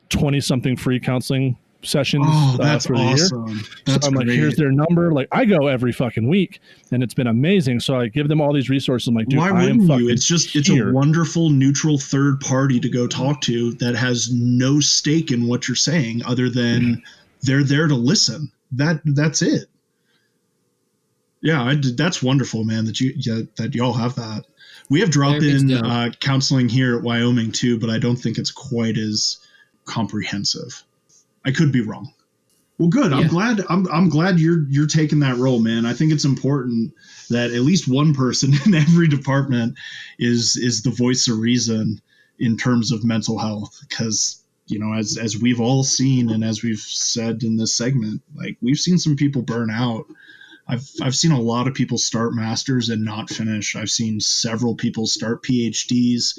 Speaker 2: 20 something free counseling sessions
Speaker 4: that's
Speaker 2: for the
Speaker 4: awesome.
Speaker 2: year.
Speaker 4: That's
Speaker 2: so I'm
Speaker 4: great.
Speaker 2: like, here's their number. Like I go every fucking week and it's been amazing. So I give them all these resources. I'm like, dude,
Speaker 4: why wouldn't you? It's a wonderful neutral third party to go talk to that has no stake in what you're saying other than they're there to listen. That's it. Yeah, that's wonderful, man. That y'all have that. We have drop-in counseling here at Wyoming too, but I don't think it's quite as comprehensive. I could be wrong. Well, good. Yeah. I'm glad you're taking that role, man. I think it's important that at least one person in every department is the voice of reason in terms of mental health, because you know, as we've all seen and as we've said in this segment, like we've seen some people burn out. I've seen a lot of people start masters and not finish. I've seen several people start PhDs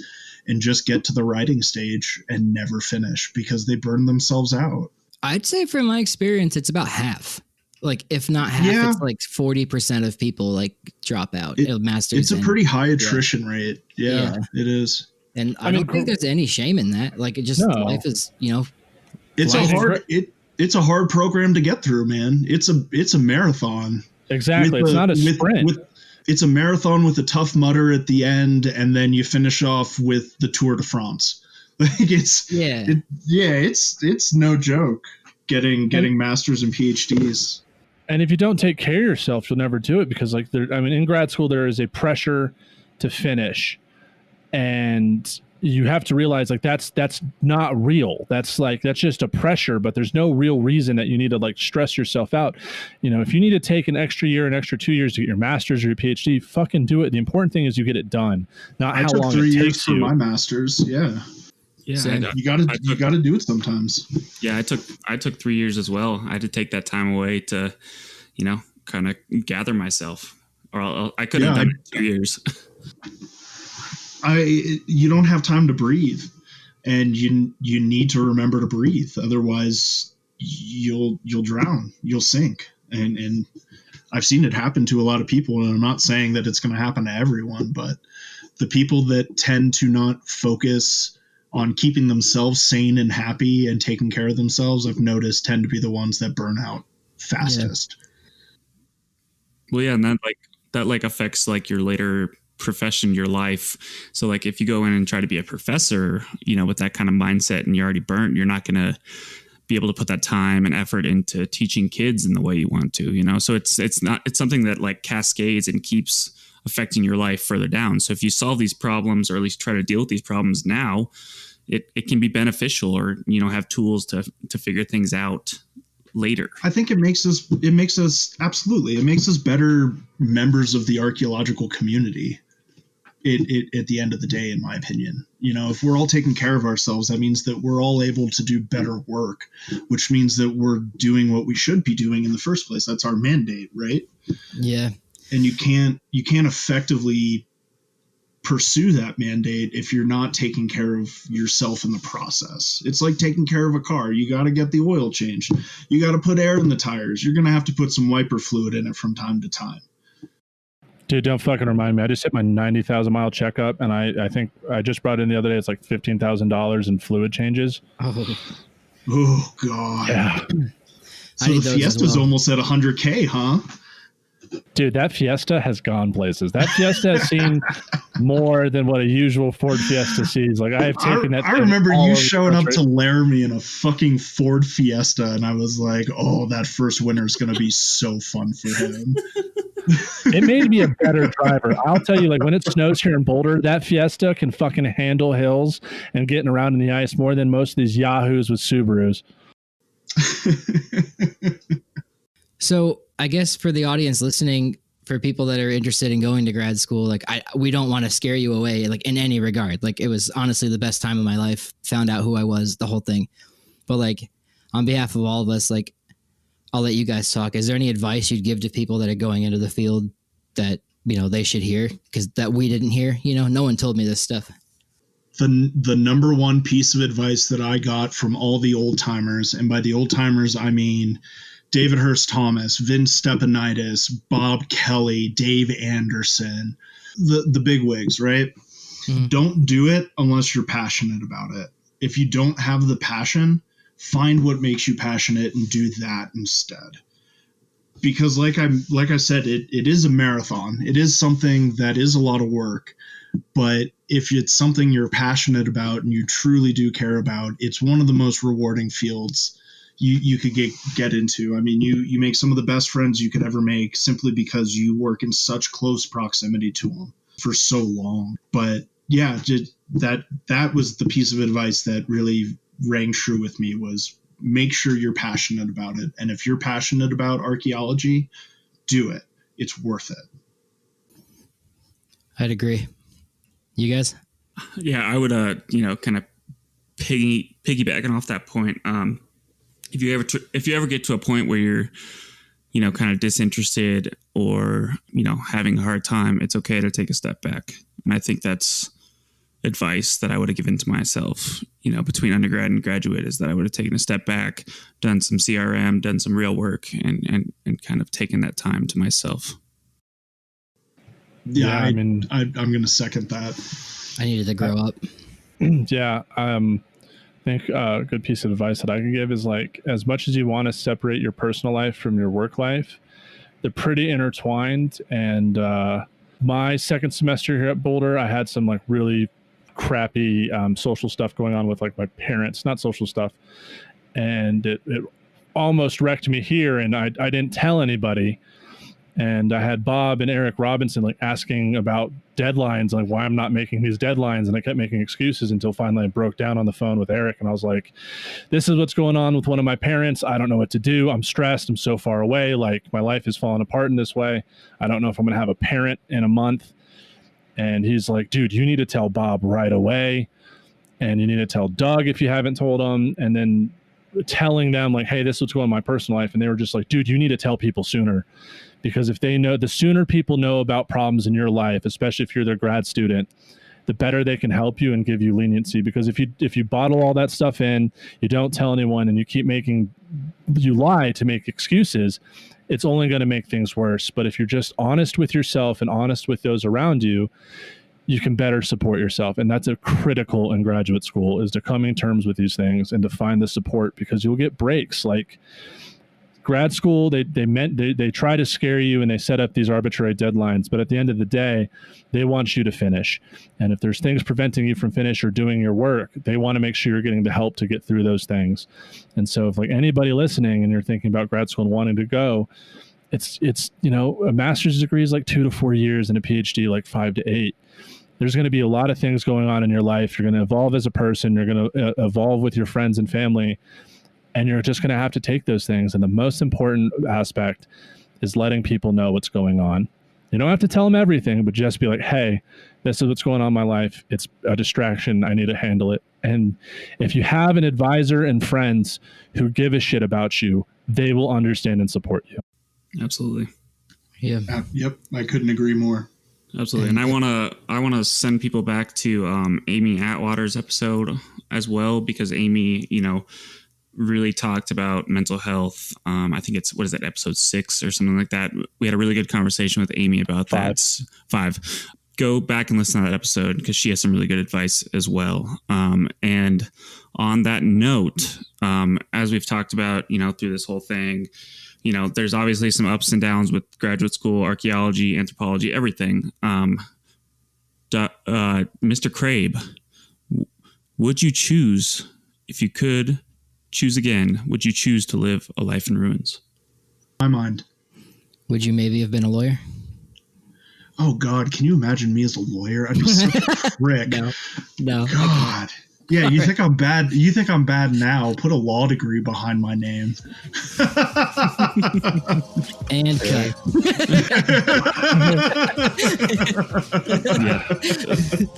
Speaker 4: and just get to the writing stage and never finish because they burn themselves out.
Speaker 3: I'd say from my experience, it's about half. Like if not half, it's like 40% of people like drop out. Masters.
Speaker 4: It's a pretty high attrition rate. Yeah, it is.
Speaker 3: And I don't think there's any shame in that. Like it just life is, you know.
Speaker 4: It's a hard program to get through, man. It's a marathon.
Speaker 2: Exactly. It's not a sprint.
Speaker 4: It's a marathon with a tough mutter at the end, and then you finish off with the Tour de France. Like it's no joke getting masters and PhDs.
Speaker 2: And if you don't take care of yourself, you'll never do it because like in grad school there is a pressure to finish, and you have to realize like that's not real. That's just a pressure, but there's no real reason that you need to like stress yourself out. You know, if you need to take an extra year, an extra 2 years to get your master's or your PhD, fucking do it. The important thing is you get it done, not how long it takes you. I took 3 years
Speaker 4: for my master's. Yeah. So you got to do it sometimes.
Speaker 5: Yeah, I took 3 years as well. I had to take that time away to, you know, kind of gather myself, or I could have done it 2 years.
Speaker 4: You don't have time to breathe, and you need to remember to breathe. Otherwise you'll drown, you'll sink. And I've seen it happen to a lot of people, and I'm not saying that it's going to happen to everyone, but the people that tend to not focus on keeping themselves sane and happy and taking care of themselves, I've noticed tend to be the ones that burn out fastest.
Speaker 5: Yeah. Well, yeah. And that affects like your later profession, your life. So like if you go in and try to be a professor, you know, with that kind of mindset and you're already burnt, you're not going to be able to put that time and effort into teaching kids in the way you want to, you know? So it's something that like cascades and keeps affecting your life further down. So if you solve these problems, or at least try to deal with these problems now, it can be beneficial, or, you know, have tools to figure things out later.
Speaker 4: I think it makes us better members of the archaeological community. At the end of the day, in my opinion, you know, if we're all taking care of ourselves, that means that we're all able to do better work, which means that we're doing what we should be doing in the first place. That's our mandate, right?
Speaker 3: Yeah.
Speaker 4: And you can't effectively pursue that mandate if you're not taking care of yourself in the process. It's like taking care of a car. You got to get the oil changed. You got to put air in the tires. You're going to have to put some wiper fluid in it from time to time.
Speaker 2: Dude, don't fucking remind me. I just hit my 90,000 mile checkup, and I think I just brought in the other day. It's like $15,000 in fluid changes.
Speaker 4: Oh God.
Speaker 2: Yeah.
Speaker 4: So the Fiesta's almost at 100K, huh?
Speaker 2: Dude, that Fiesta has gone places. That Fiesta has seen more than what a usual Ford Fiesta sees. Like, I have taken that.
Speaker 4: I remember you showing up to Laramie in a fucking Ford Fiesta, and I was like, oh, that first winter is going to be so fun for him.
Speaker 2: It made me a better driver. I'll tell you, like, when it snows here in Boulder, that Fiesta can fucking handle hills and getting around in the ice more than most of these Yahoos with Subarus.
Speaker 3: So I guess for the audience listening, for people that are interested in going to grad school, like we don't want to scare you away, like in any regard. Like, it was honestly the best time of my life. Found out who I was, the whole thing. But like, on behalf of all of us, like, I'll let you guys talk. Is there any advice you'd give to people that are going into the field that, you know, they should hear? Because that we didn't hear, you know, no one told me this stuff.
Speaker 4: The number one piece of advice that I got from all the old timers, and by the old timers, I mean David Hurst Thomas, Vince Stepanidis, Bob Kelly, Dave Anderson, the bigwigs, right? Mm-hmm. Don't do it unless you're passionate about it. If you don't have the passion, find what makes you passionate and do that instead. Because like I said, it is a marathon. It is something that is a lot of work. But if it's something you're passionate about and you truly do care about, it's one of the most rewarding fields you could get into. I mean, you make some of the best friends you could ever make simply because you work in such close proximity to them for so long. But yeah, that was the piece of advice that really rang true with me, was make sure you're passionate about it. And if you're passionate about archaeology, do it. It's worth it.
Speaker 3: I'd agree. You guys?
Speaker 5: Yeah, I would, kind of piggybacking off that point. If you ever get to a point where you're, kind of disinterested or, having a hard time, it's okay to take a step back. And I think that's advice that I would have given to myself, between undergrad and graduate, is that I would have taken a step back, done some CRM, done some real work, and kind of taken that time to myself.
Speaker 4: Yeah, I'm going to second that.
Speaker 3: I needed to grow up.
Speaker 2: Yeah. I think a good piece of advice that I can give is, like, as much as you want to separate your personal life from your work life, they're pretty intertwined. And my second semester here at Boulder, I had some like really crappy social stuff going on with like my parents, not social stuff. And it almost wrecked me here. And I didn't tell anybody. And I had Bob and Eric Robinson like asking about deadlines, like why I'm not making these deadlines. And I kept making excuses until finally I broke down on the phone with Eric. And I was like, this is what's going on with one of my parents. I don't know what to do. I'm stressed. I'm so far away. Like, my life is falling apart in this way. I don't know if I'm going to have a parent in a month. And he's like, dude, you need to tell Bob right away. And you need to tell Doug if you haven't told him. And then telling them like, hey, this is what's going on in my personal life. And they were just like, dude, you need to tell people sooner. Because if they know, the sooner people know about problems in your life, especially if you're their grad student, the better they can help you and give you leniency. Because if you bottle all that stuff in, you don't tell anyone, and you lie to make excuses, it's only going to make things worse. But if you're just honest with yourself and honest with those around you, you can better support yourself. And that's a critical in graduate school, is to coming to terms with these things and to find the support, because you'll get breaks. Like, grad school, they try to scare you and they set up these arbitrary deadlines, but at the end of the day, they want you to finish. And if there's things preventing you from finish or doing your work, they want to make sure you're getting the help to get through those things. And so if like anybody listening and you're thinking about grad school and wanting to go, it's a master's degree is like 2 to 4 years and a PhD like 5 to 8. There's going to be a lot of things going on in your life. You're going to evolve as a person. You're going to evolve with your friends and family. And you're just going to have to take those things. And the most important aspect is letting people know what's going on. You don't have to tell them everything, but just be like, hey, this is what's going on in my life. It's a distraction. I need to handle it. And if you have an advisor and friends who give a shit about you, they will understand and support you.
Speaker 5: Absolutely.
Speaker 3: Yeah.
Speaker 4: Yep. I couldn't agree more.
Speaker 5: Absolutely. And I want to send people back to Amy Atwater's episode as well, because Amy, really talked about mental health. I think it's, what is that, episode 6 or something like that. We had a really good conversation with Amy about that. 5. Go back and listen to that episode because she has some really good advice as well. And on that note, as we've talked about, through this whole thing, there's obviously some ups and downs with graduate school, archaeology, anthropology, everything. Mr. Craib, would you choose, if you could choose again, would you choose to live a life in ruins?
Speaker 4: My mind.
Speaker 3: Would you maybe have been a lawyer?
Speaker 4: Oh God, can you imagine me as a lawyer? I'd be such a prick.
Speaker 3: No.
Speaker 4: God. Yeah, you think I'm bad? You think I'm bad now? Put a law degree behind my name.
Speaker 3: And cut.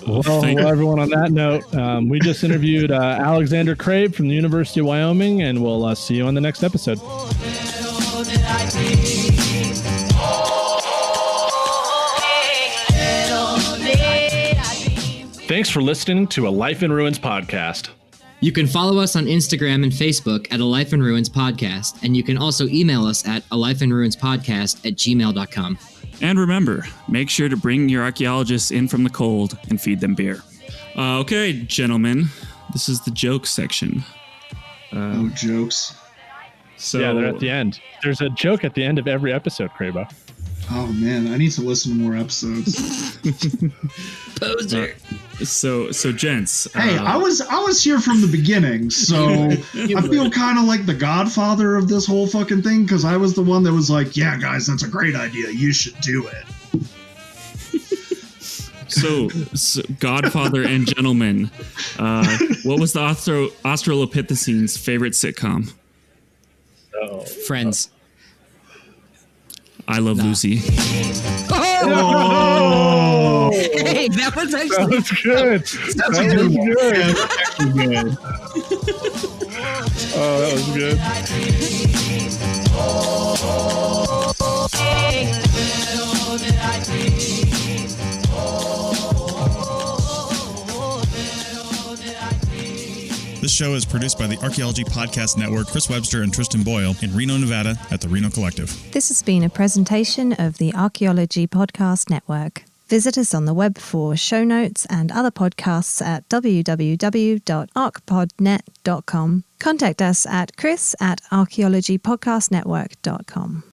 Speaker 2: Well, everyone, on that note, we just interviewed Alexander Craib from the University of Wyoming, and we'll see you on the next episode. Thanks for listening to A Life in Ruins podcast.
Speaker 3: You can follow us on Instagram and Facebook at A Life in Ruins Podcast, and you can also email us at alifeinruinspodcast@gmail.com.
Speaker 5: And remember, make sure to bring your archaeologists in from the cold and feed them beer. Okay, gentlemen, this is the jokes section.
Speaker 4: Oh, jokes.
Speaker 5: So
Speaker 2: Yeah, they're at the end. There's a joke at the end of every episode, Craibo.
Speaker 4: Oh man, I need to listen to more episodes.
Speaker 3: Poser.
Speaker 5: So gents.
Speaker 4: Hey, I was here from the beginning, so I feel kind of like the godfather of this whole fucking thing because I was the one that was like, "Yeah, guys, that's a great idea. You should do it."
Speaker 5: So Godfather and gentlemen, what was the Australopithecine's favorite sitcom?
Speaker 3: Friends.
Speaker 5: I Love Lucy.
Speaker 2: Oh!
Speaker 3: Hey, that was actually
Speaker 2: good.
Speaker 4: That's a good one. Yeah, that's actually good.
Speaker 2: Oh, that was good.
Speaker 6: This show is produced by the Archaeology Podcast Network, Chris Webster and Tristan Boyle in Reno, Nevada at the Reno Collective.
Speaker 1: This has been a presentation of the Archaeology Podcast Network. Visit us on the web for show notes and other podcasts at www.archpodnet.com. Contact us at chris@archaeologypodcastnetwork.com.